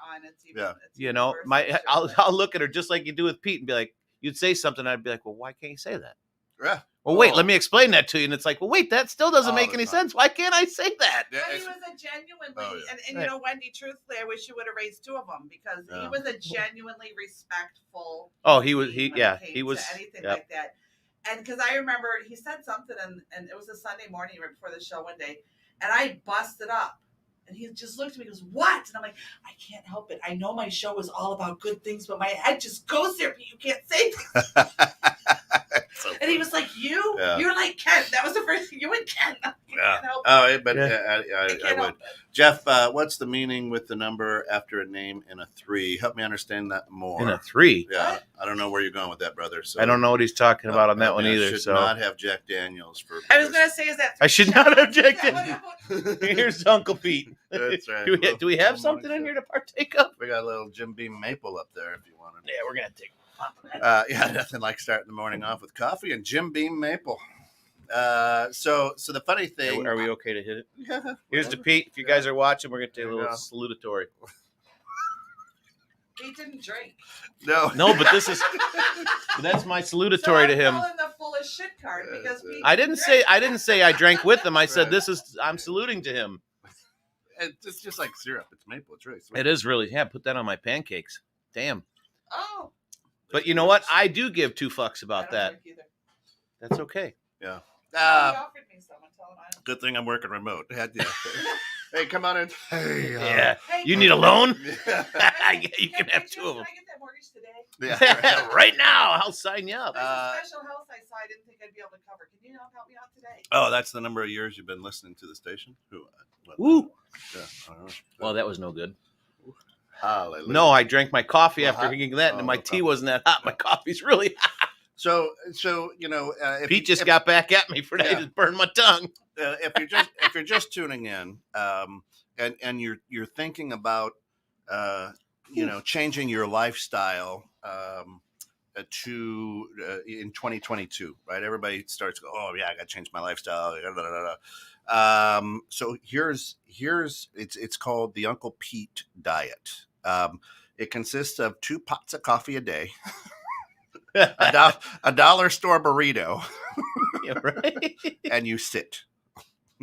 I'll look at her just like you do with Pete and be like, you'd say something, I'd be like, well, why can't you say that? Yeah. Well, wait, let me explain that to you. And it's like, well, wait, that still doesn't make any sense. Why can't I say that? But he was a genuinely, and Wendy, truthfully, I wish you would have raised two of them because he was a genuinely respectful. Oh, he was anything like that. And because I remember he said something, and it was a Sunday morning right before the show one day, and I busted up. And he just looked at me and goes, what? And I'm like, I can't help it. I know my show is all about good things, but my head just goes there, but you can't say things. And he was like, you're like Ken. That was the first thing. You and Ken. I would. Jeff, what's the meaning with the number after a name in a 3? Help me understand that more. In a 3? Yeah. What? I don't know where you're going with that, brother. So I don't know what he's talking about on that one either. Should not have Jack Daniels for. I was going to say, is that I should not have Jack Daniels. Here's Uncle Pete. That's right. Do we have something in here to partake of? We got a little Jim Beam maple up there if you want it. Yeah, we're going to take nothing like starting the morning off with coffee and Jim Beam maple. So the funny thing, are we okay to hit it? Yeah. Here's to Pete. If you guys are watching, we're going to take a little salutatory. He didn't drink. No, but that's my salutatory to him. I'm the full of shit card because I didn't say I drank with him. I said I'm saluting to him. It's just like syrup. It's maple. It's really sweet. It is really. Yeah, put that on my pancakes. Damn. Oh. But you know what? I do give 2 fucks about that. That's okay. Yeah. He offered me some. Good thing I'm working remote. Hey, come on in. Hey. Yeah. You need a loan? Yeah, you can have 2 of them. Can I get that mortgage today? Yeah. Right now. I'll sign you up. There's a special house I saw I didn't think I'd be able to cover. Can you help me out today? Oh, that's the number of years you've been listening to the station? Woo. Yeah, I don't know. Well, that was no good. Hallelujah. No, I drank my coffee after drinking that, and my tea wasn't that hot. My coffee's really hot. So Pete just got back at me for that. He just burned my tongue. If you're just tuning in, and you're thinking about changing your lifestyle to in 2022, right? Everybody starts go, oh yeah, I got to change my lifestyle. So here's it's called the Uncle Pete diet. It consists of 2 pots of coffee a day, a dollar store burrito, yeah, right. and you sit.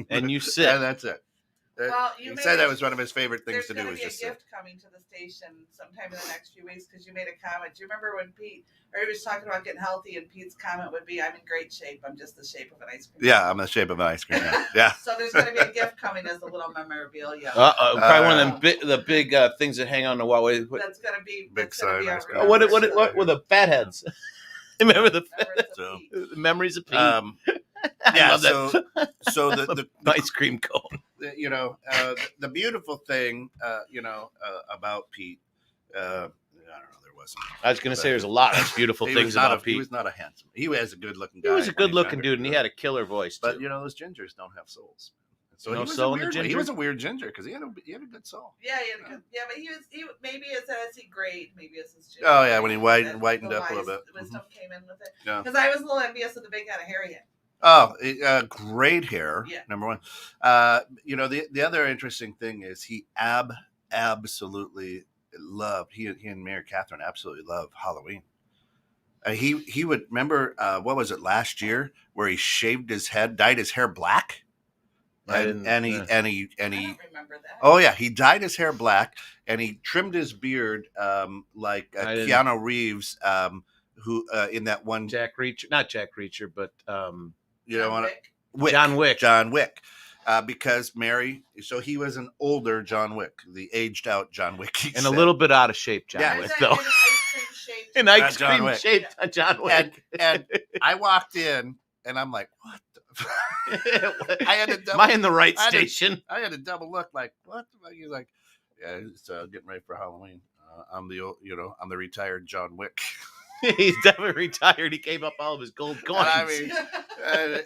And you sit. And that's it. Well, he said that was one of his favorite things to do. Was just a gift coming to the station sometime in the next few weeks because you made a comment. Do you remember when Pete was talking about getting healthy, and Pete's comment would be, "I'm in great shape. I'm just the shape of an ice cream." Yeah, I'm the shape of an ice cream. Yeah. So there's going to be a gift coming as a little memorabilia. Probably one of them the big things that hang on the wall. That's going to be big sign. What with the fat heads? Remember the memories of Pete. Yeah, so the ice cream cone. The beautiful thing, about Pete, I don't know, there wasn't. I was going to say there's a lot of beautiful things about Pete. He was not a handsome. He was a good-looking guy. He was a good-looking dude, and he had a killer voice. But those gingers don't have souls. So no soul in the ginger. He was a weird ginger because he had a good soul. Yeah, but he maybe as he grayed, maybe as his ginger. Oh yeah, when he whitened up a little bit. Wisdom came in with it. Yeah. Because I was a little envious of the big head of hair he had. Oh, great hair. Yeah. Number one. The other interesting thing is he absolutely loved. He and Mary Catherine absolutely loved Halloween. He would remember what was it last year where he shaved his head, dyed his hair black. And he I don't remember that. Oh yeah, he dyed his hair black and he trimmed his beard like Keanu Reeves, who in that one not Jack Reacher, but John Wick, because Mary. So he was an older John Wick, the aged out John Wick, and a little bit out of shape John Wick though. An ice cream shaped John Wick. And I walked in and I'm like, what? I had to double. Am I in the right station? I had to double look. Like what? He's like, yeah, it's getting ready for Halloween. I'm the retired John Wick. He's definitely retired. He gave up all of his gold coins. And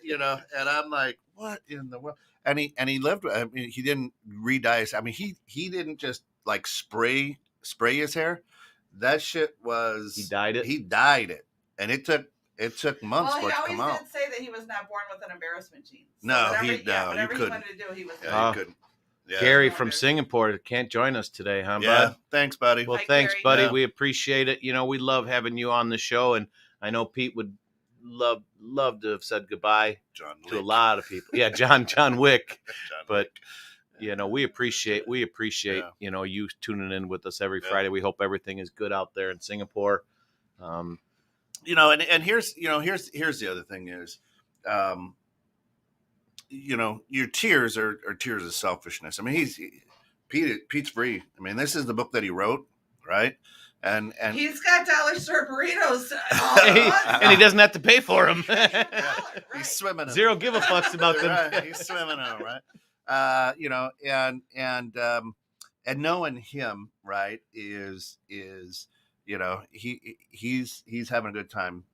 I'm like, what in the world? And he lived. I mean, he didn't re-dye his. I mean, he didn't just like spray his hair. That shit was. He dyed it. He dyed it, and it took months for it to come out. Well, he always did say that he was not born with an embarrassment gene. So whatever he wanted to do, he was doing. You couldn't. Yeah. Gary from Singapore can't join us today, huh, bud? Thanks, buddy. Well, Hi, thanks, Gary. buddy. Yeah. We appreciate it. We love having you on the show, and I know Pete would love to have said goodbye to a lot of people. Yeah, John Wick. But we appreciate you tuning in with us every Friday. We hope everything is good out there in Singapore. And here's the other thing is, your tears are tears of selfishness. I mean, Pete's free. I mean, this is the book that he wrote, right? And he's got dollar store burritos, and he doesn't have to pay for them. Right. He's swimming. Zero give a fucks about them. Right. He's swimming in them, right? And knowing him, right, is he's having a good time.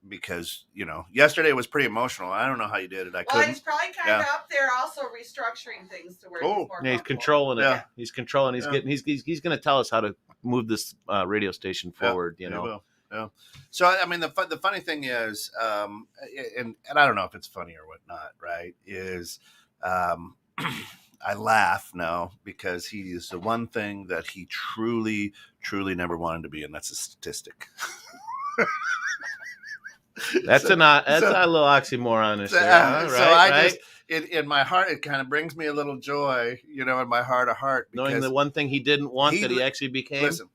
Because yesterday was pretty emotional. I don't know how you did it. Well, he's probably kind of up there, also restructuring things to where he's more. Yeah, he's controlling it. Yeah. He's controlling. He's getting. He's going to tell us how to move this radio station forward. He will. Yeah. So I mean, the funny thing is, and I don't know if it's funny or whatnot. Right? Is I laugh now because he is the one thing that he truly, truly never wanted to be, and that's a statistic. That's a little oxymoron. Just in my heart, it kind of brings me a little joy, in my heart of heart. Knowing the one thing he didn't want that he actually became. Listen,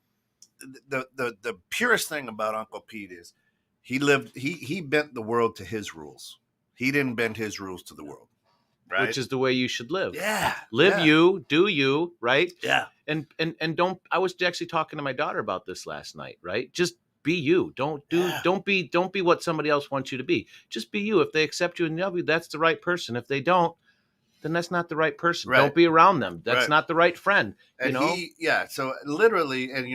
the purest thing about Uncle Pete is he bent the world to his rules. He didn't bend his rules to the world. Right? Which is the way you should live. Yeah. Live you, do you, right? Yeah. And don't. I was actually talking to my daughter about this last night, right? Just be you. Don't be what somebody else wants you to be. Just be you. If they accept you and love you, that's the right person. If they don't, then that's not the right person. Right. Don't be around them. That's not the right friend. So literally, and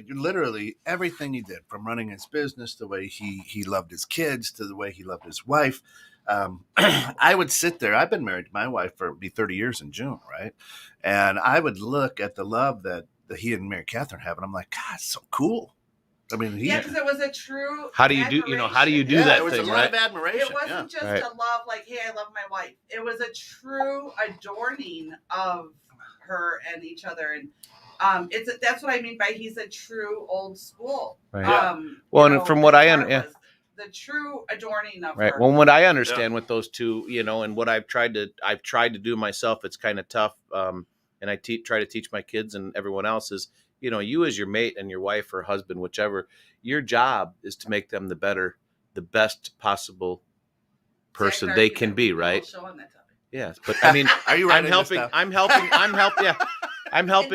literally everything he did, from running his business, the way he loved his kids, to the way he loved his wife, I would sit there. I've been married to my wife for it'll be 30 years in June, right? And I would look at the love that he and Mary Catherine have, and I'm like, God, it's so cool. I mean, because it was a true. How do you do? How do you do that it was thing? A lot of admiration. It wasn't just a love, like, hey, I love my wife. It was a true adorning of her and each other, and that's what I mean by he's a true old school. Right. And from what I understand, the true adorning of right. her. Well, what I understand with those two, and what I've tried to do myself, it's kind of tough. And I try to teach my kids and everyone else is, you as your mate and your wife or husband, whichever, your job is to make them the best possible person they can be, right? Yes, but I mean, are you I'm helping. Yeah, I'm helping.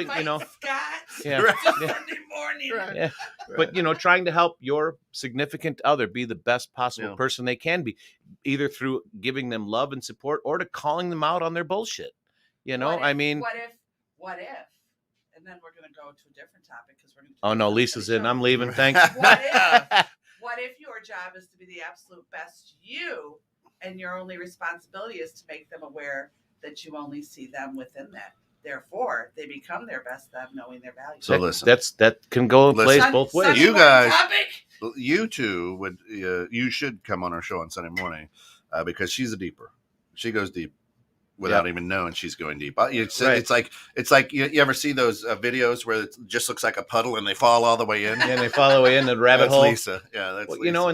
Scott. Yeah. Sunday morning. Right. Yeah. But trying to help your significant other be the best possible person they can be, either through giving them love and support or to calling them out on their bullshit. I mean, what if? And then we're going to go to a different topic because we're going to. Oh no, Lisa's in. I'm leaving. Thanks. What if your job is to be the absolute best you, and your only responsibility is to make them aware that you only see them within that. Therefore, they become their best them, knowing their value. So listen, that can go place both ways. You guys, you two you should come on our show on Sunday morning because she's a deeper. She goes deep. Without even knowing she's going deep. It's like you ever see those videos where it just looks like a puddle and they fall all the way in? Yeah, they fall away in the rabbit hole. Lisa. Yeah, that's Lisa.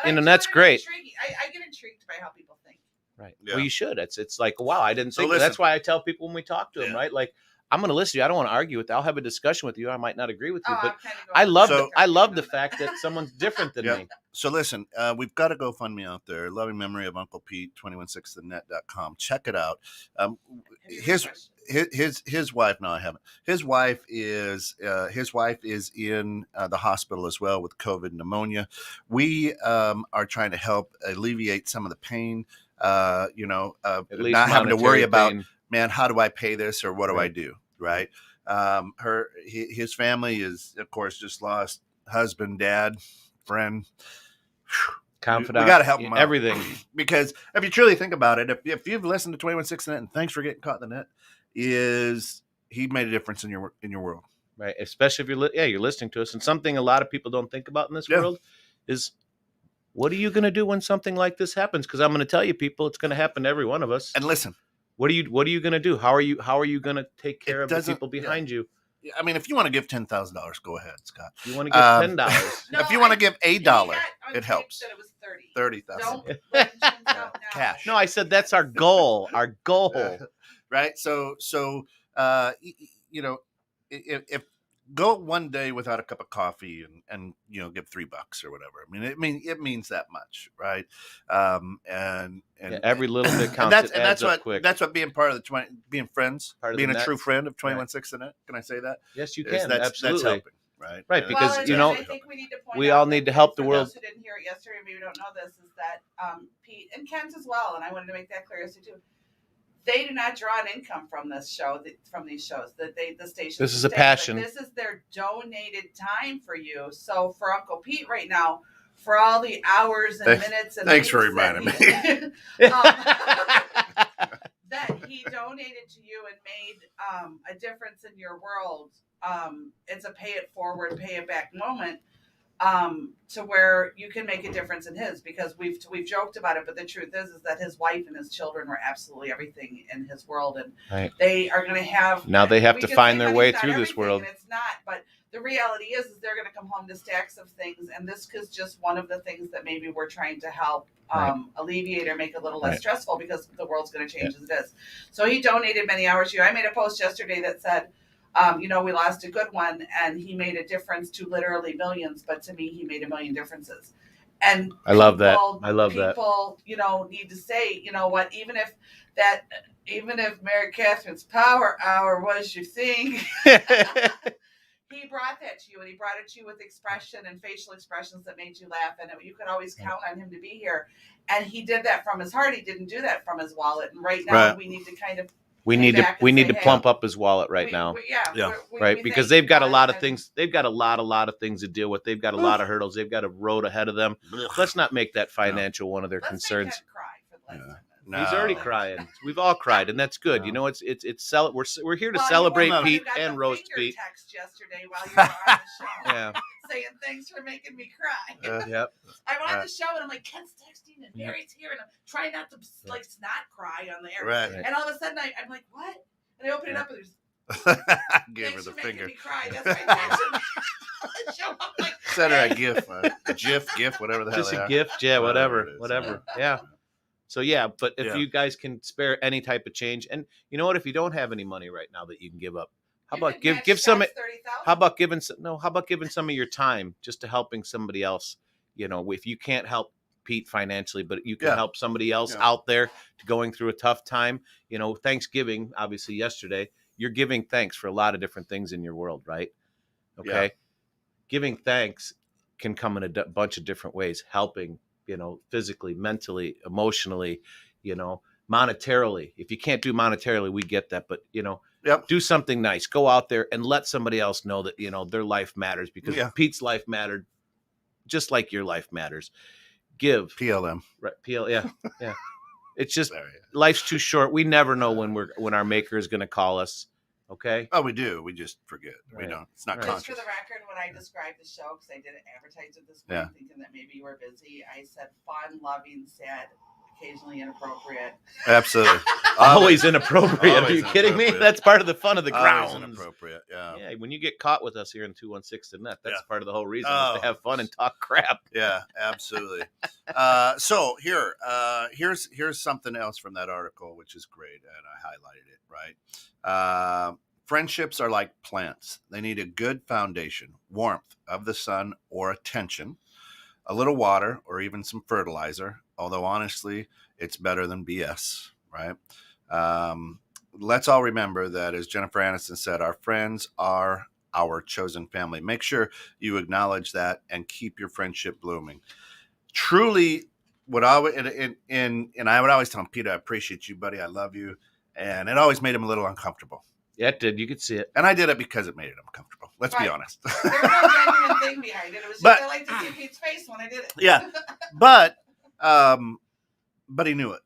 And that's great. I get intrigued by how people think. Right. Yeah. Well, you should. It's like, wow, I didn't think. That's why I tell people when we talk to them, right? Like, I'm going to listen to you. I don't want to argue with you. I'll have a discussion with you. I might not agree with you, but I love the fact that someone's different than me. So listen, we've got a GoFundMe out there. Loving memory of Uncle Pete, 216thenet.com. Check it out. His wife. No, I haven't. His wife is in the hospital as well with COVID pneumonia. We are trying to help alleviate some of the pain. Not having to worry about. Man, how do I pay this or what do I do? Right. His family is, of course, just lost husband, dad, friend, confidant. We got to help them out. Everything. Because if you truly think about it, if you've listened to 216 Net, and thanks for getting caught in the net, he made a difference in your world. Right. Especially if you're listening to us. And something a lot of people don't think about in this world is, what are you going to do when something like this happens? Because I'm going to tell you, people, it's going to happen to every one of us. And listen. What are you going to do? How are you going to take care of the people behind you? I mean, if you want to give $10,000, go ahead, Scott. You want to give $10? If you want to give $1, it helps. Said it was 30,000 cash. No, I said that's our goal. Our goal, right? So if go one day without a cup of coffee and give $3 or whatever. I mean, it means that much, right? And every little bit counts. That's what being part of being friends, being a true friend of 216 the Net. Can I say that? Yes, you can. That's helping, right? Right, because I think we all need to help the world. Those who didn't hear it yesterday, maybe don't know this, is that Pete and Kent as well, and I wanted to make that clear too. They do not draw an income from this show, from these shows. The station. This is a passion. This is their donated time for you. So for Uncle Pete right now, for all the hours and minutes and thanks for reminding me that he donated to you and made a difference in your world. It's a pay it forward, pay it back moment. To where you can make a difference in his, because we've joked about it, but the truth is that his wife and his children were absolutely everything in his world, and they are going to have to find their way through this world. And it's not, but the reality is they're going to come home to stacks of things, and this is just one of the things that maybe we're trying to help alleviate or make a little less stressful, because the world's going to change as it is. So he donated many hours to you. I made a post yesterday that said, we lost a good one, and he made a difference to literally millions, but to me, he made a million differences. And I love that. I love that. People, need to say, what, even if Mary Catherine's power hour was your thing, he brought that to you, and he brought it to you with expression and facial expressions that made you laugh, and you could always count on him to be here. And he did that from his heart. He didn't do that from his wallet. And right now, we need to kind of We need to plump up his wallet right now. Right, because they've got a lot of things. They've got a lot of things to deal with. They've got a lot of hurdles. They've got a road ahead of them. Let's not make that financial one of their concerns. Make him cry for No. He's already crying. We've all cried, and that's good. You know, we're here to celebrate Pete and roast Pete. Text yesterday while you were on the show. Yeah. Saying thanks for making me cry. Yep. I'm on the show and I'm like, Ken's texting and Mary's here and I'm trying not to like snot cry on the air. Right. And all of a sudden I'm like, what? And I open it up and there's gave her the finger. Me cry. That's my text. Show up like send her a GIF, a GIF, whatever the hell. Just a gift, yeah, whatever. Yeah. So yeah, but if you guys can spare any type of change, and you know what, if you don't have any money right now that you can give up, how about give some? How about giving some of your time just to helping somebody else? You know, if you can't help Pete financially, but you can help somebody else out there going through a tough time. You know, Thanksgiving, obviously yesterday, you're giving thanks for a lot of different things in your world, right? Okay, giving thanks can come in a bunch of different ways. Helping, you know, physically, mentally, emotionally, you know, monetarily. If you can't do monetarily, we get that, but you know. Do something nice. Go out there and let somebody else know that, you know, their life matters, because Pete's life mattered just like your life matters. Give. PLM. Right. Yeah. It's just life's too short. We never know when our maker is going to call us. Okay. Oh, we do. We just forget. Right. We don't. It's not conscious. Just for the record, when I described the show, because I didn't advertise it this morning, thinking that maybe you were busy, I said fun, loving, sad, occasionally inappropriate. Absolutely. Always inappropriate. Are you kidding me? That's part of the fun of the grounds. Always inappropriate. Yeah. When you get caught with us here in 216 Net, that's part of the whole reason is to have fun and talk crap. Yeah, absolutely. So here's something else from that article, which is great, and I highlighted it, right? Friendships are like plants. They need a good foundation, warmth of the sun or attention, a little water or even some fertilizer, although honestly, it's better than BS, right? Let's all remember that, as Jennifer Aniston said, our friends are our chosen family. Make sure you acknowledge that and keep your friendship blooming. Truly, and I would always tell him, Peter, I appreciate you, buddy. I love you. And it always made him a little uncomfortable. Yeah, it did. You could see it. And I did it because it made it uncomfortable. Let's be honest. There was no genuine thing behind it. It was just I like to see Pete's face when I did it. Yeah. But he knew it.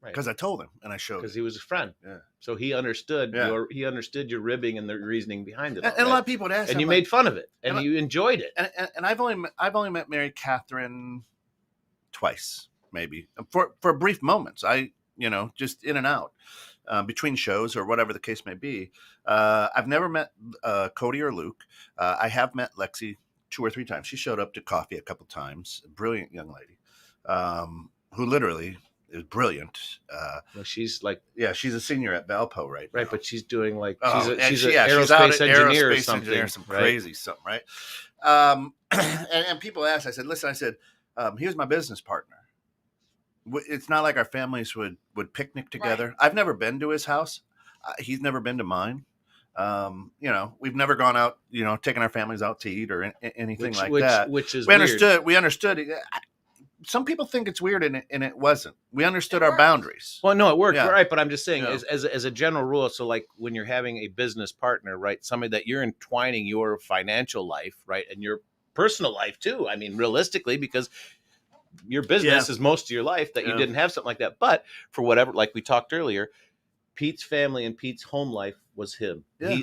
Right. Because I told him and I showed him. Because he was a friend. Yeah. So he understood your ribbing and the reasoning behind it. And a lot of people would ask. And you made fun of it. And you enjoyed it. And I've only met Mary Catherine twice, maybe. For brief moments. Just in and out. Between shows or whatever the case may be. I've never met Cody or Luke. I have met Lexi 2 or 3 times. She showed up to coffee a couple times. A brilliant young lady who literally is brilliant. She's like... Yeah, she's a senior at Valpo right now. Right, but she's doing like... she's an aerospace engineer or something. Engineer, some crazy something, right? And people asked, I said, listen, he was my business partner. It's not like our families would picnic together. Right. I've never been to his house. He's never been to mine. We've never gone out, taking our families out to eat or anything like that. Which is weird. We understood. Some people think it's weird, and it wasn't. We understood our boundaries. Well, no, it worked, right? But I'm just saying, as a general rule, so like when you're having a business partner, right, somebody that you're entwining your financial life, right, and your personal life too. I mean, realistically, because your business is most of your life, that you didn't have something like that. But for whatever, like we talked earlier, Pete's family and Pete's home life was him. Yeah.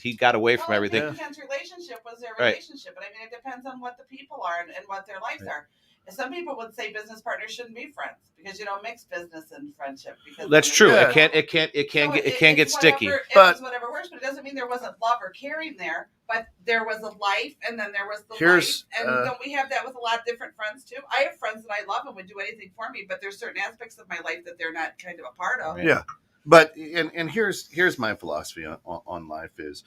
He got away from everything. Ken's relationship was their relationship, but I mean, it depends on what the people are and what their lives are. And some people would say business partners shouldn't be friends because you don't mix business and friendship. Because that's true. It can't get sticky. It was whatever works, but it doesn't mean there wasn't love or caring there. But there was a life, and then there was the life, and don't we have that with a lot of different friends too? I have friends that I love and would do anything for me, but there's certain aspects of my life that they're not kind of a part of. Yeah. But and here's my philosophy on life is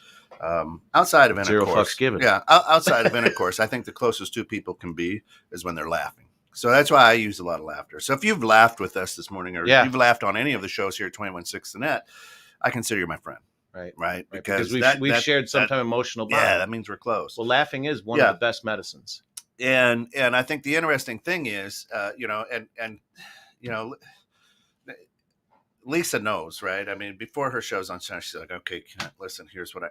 outside of intercourse. 0 fucks given. Yeah, outside of intercourse, I think the closest 2 people can be is when they're laughing. So that's why I use a lot of laughter. So if you've laughed with us this morning, or you've laughed on any of the shows here at 216 Net, I consider you my friend. Right. Because we've shared some kind of emotional bond. Yeah, that means we're close. Well, laughing is one of the best medicines. And I think the interesting thing is, Lisa knows, right? I mean, before her show's on Sunday, she's like, okay, listen, here's what I.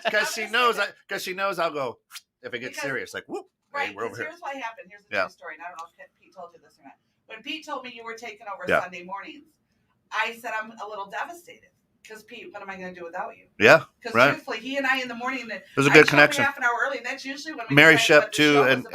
Because she knows I'll go if it gets serious, like whoop. Right, we're over here. Here's what happened. Here's a true story. And I don't know if Pete told you this or not. When Pete told me you were taking over Sunday mornings, I said I'm a little devastated. Because Pete, what am I going to do without you? Yeah, because truthfully, he and I in the morning, it was a good connection. Half an hour early, and that's usually when we Mary Shep too, and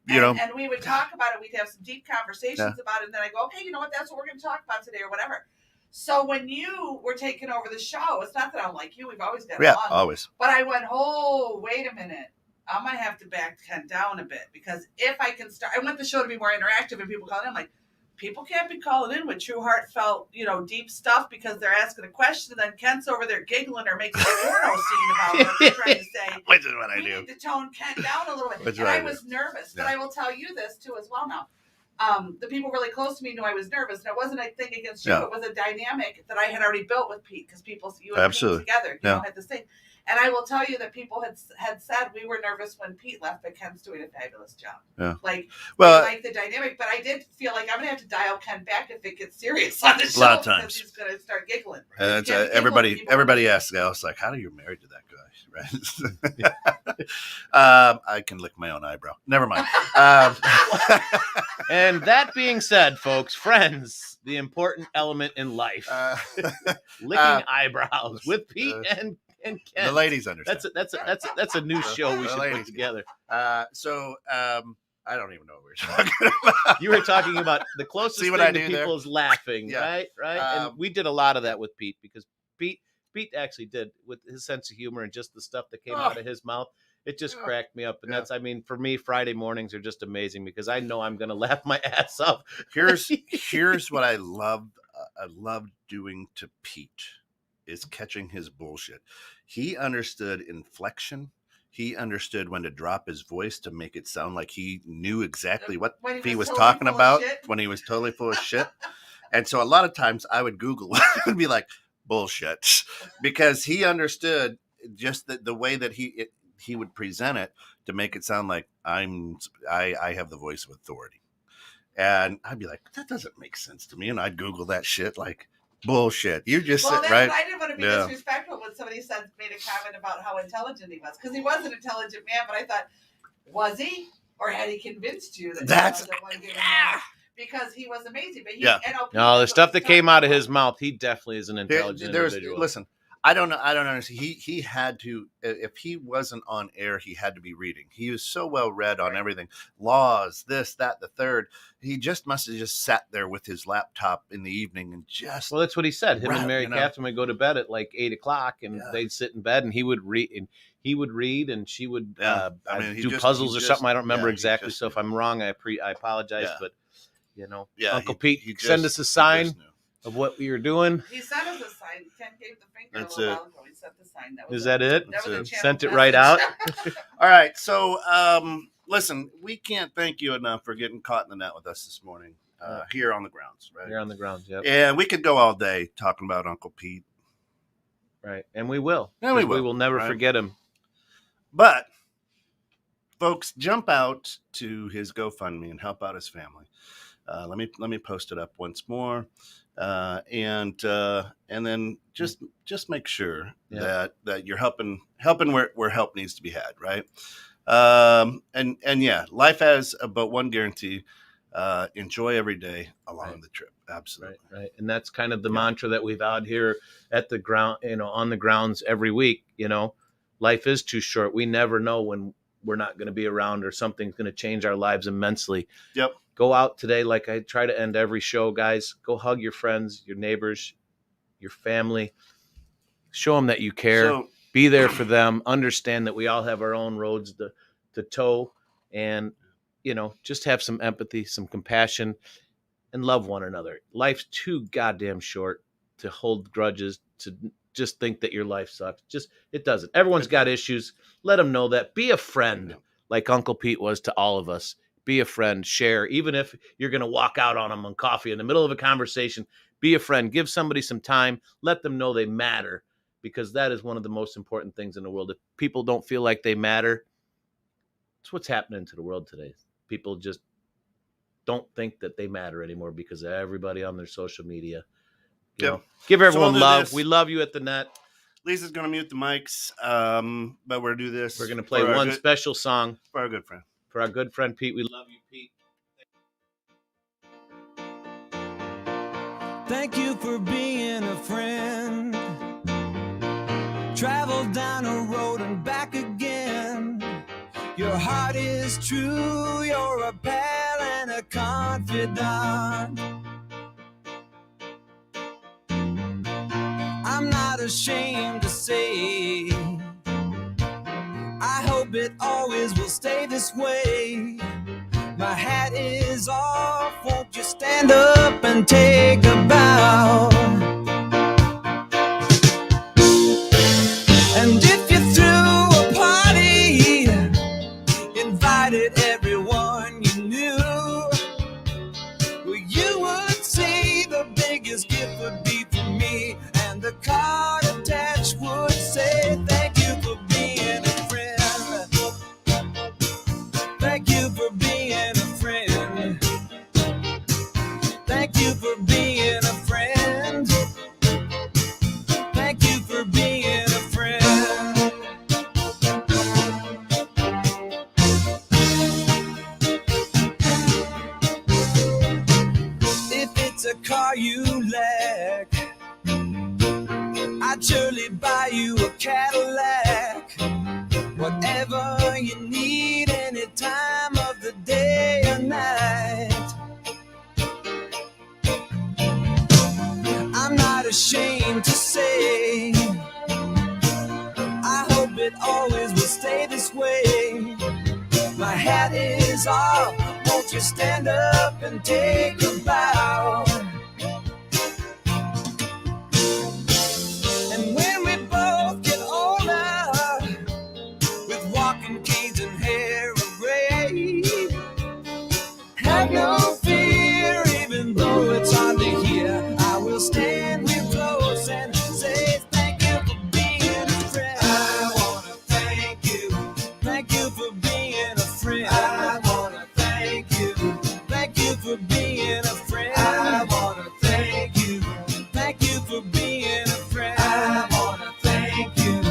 you know, and we would talk about it. We'd have some deep conversations about it, and then I go, okay, you know what? That's what we're going to talk about today, or whatever. So when you were taking over the show, it's not that I'm like you. We've always got along. Always. But I went, oh, wait a minute. I might have to back Ken down a bit because if I can start, I want the show to be more interactive and people calling in. I'm like, people can't be calling in with true heartfelt, deep stuff because they're asking a question and then Ken's over there giggling or making a porno scene about what they're trying to say. Which is what I do. We need to tone Ken down a little bit. I was nervous, but I will tell you this too as well now. The people really close to me knew I was nervous, and it wasn't a thing against you. It was a dynamic that I had already built with Pete because you and Pete together, had this thing. And I will tell you that people had said we were nervous when Pete left, but Ken's doing a fabulous job. Yeah. Like the dynamic, but I did feel like I'm going to have to dial Ken back if it gets serious on the show. A lot of times. Because he's going to start giggling. And everybody asks Giles, like, how are you married to that guy? Right? I can lick my own eyebrow. Never mind. And that being said, folks, friends, the important element in life, licking eyebrows with Pete and Ken. The ladies understand. That's a new show we should put together. So I don't even know what we were talking about. You were talking about the closest thing to people's laughing, right? And we did a lot of that with Pete because Pete actually did with his sense of humor and just the stuff that came out of his mouth. It just cracked me up. And for me, Friday mornings are just amazing because I know I'm going to laugh my ass off. Here's what I love. I love doing to Pete is catching his bullshit. He understood inflection. He understood when to drop his voice to make it sound like he knew exactly what he was talking about when he was totally full of shit. And so a lot of times I would Google and be like, bullshit, because he understood just the way that he would present it to make it sound like I have the voice of authority. And I'd be like, that doesn't make sense to me. And I'd Google that shit like, bullshit. You just sit right. I didn't want to be disrespectful when somebody made a comment about how intelligent he was, because he was an intelligent man. But I thought, was he, or had he convinced you that that's he wasn't one given because he was amazing? But no, the stuff that came out of his mouth, he definitely is an intelligent individual. Listen, I don't know. I don't understand. He had to, if he wasn't on air, he had to be reading. He was so well read on everything. Laws, this, that, the third. He just must have just sat there with his laptop in the evening and just. Well, that's what he said. Him and Mary Catherine would go to bed at like 8:00 and they'd sit in bed and he would read and she would do puzzles or something. I don't remember exactly. So if I'm wrong, I apologize. But Uncle Pete, send us a sign of what we were doing. He sent us a sign. Ken gave the finger a little while ago. He sent the sign. Is that it? Sent it right out. All right. So, listen, we can't thank you enough for getting caught in the net with us this morning here on the grounds, right? Here on the grounds, yep. And we could go all day talking about Uncle Pete. Right. And we will. And we will never forget him. But, folks, jump out to his GoFundMe and help out his family. Let me post it up once more. And then just make sure that you're helping where help needs to be had, right? And life has but one guarantee: enjoy every day along the trip. Absolutely, right. And that's kind of the mantra that we've had here at the ground, on the grounds every week. Life is too short. We never know when we're not going to be around or something's going to change our lives immensely. Yep. Go out today, like I try to end every show, guys. Go hug your friends, your neighbors, your family. Show them that you care. Be there for them. Understand that we all have our own roads to tow. And, just have some empathy, some compassion, and love one another. Life's too goddamn short to hold grudges, to just think that your life sucks. It doesn't. Everyone's got issues. Let them know that. Be a friend, like Uncle Pete was to all of us. Be a friend, share, even if you're going to walk out on them on coffee in the middle of a conversation. Be a friend, give somebody some time, let them know they matter, because that is one of the most important things in the world. If people don't feel like they matter, it's what's happening to the world today. People just don't think that they matter anymore because of everybody on their social media. You know, give everyone love. This. We love you at the net. Lisa's going to mute the mics, but we're going to do this. We're going to play one special song for our good friend. For our good friend, Pete. We love you, Pete. Thank you for being a friend. Travel down a road and back again. Your heart is true. You're a pal and a confidant. I'm not ashamed to say, I hope it always will stay this way. My hat is off, won't you stand up and take a bow? And if you threw a party, invited everyone you knew, well, you would see the biggest gift would be from me, and the card attached would say, thank you for being a friend. Thank you for being a friend. Thank you for being a friend. Thank you for being a friend. If it's a car you lack, I'd surely buy you a Cadillac. Whatever you need, any time of the day or night. I'm not ashamed to say, I hope it always will stay this way. My hat is off, won't you stand up and take a bow? And when we both get older, with walking canes and hair of gray, have no fear, even though it's hard to hear, I will stand real close and say thank you for being a friend. I wanna thank you for being a friend. I wanna thank you for being a friend. I wanna thank you for being a friend. I wanna thank you.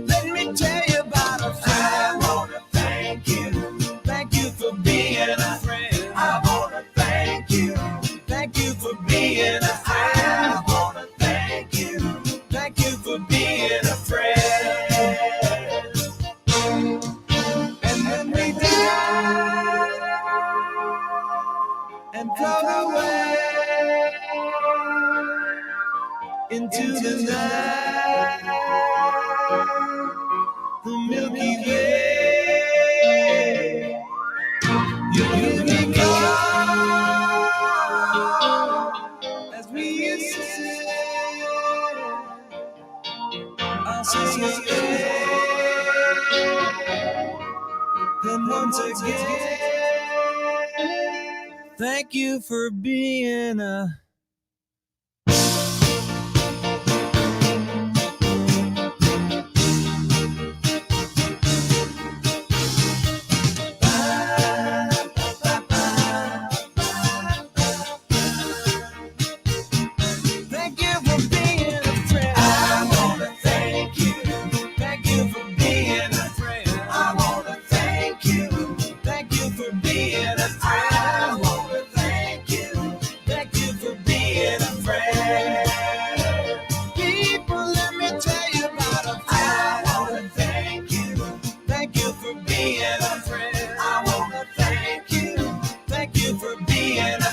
Let me tell you about a friend. I wanna thank you for being a friend. I wanna thank you for being a friend. I wanna thank you for being a friend. And then we die and float away into the night, the Milky Way. You'll be gone as we sing. I'll sing again, then once again. Thank you for being a being a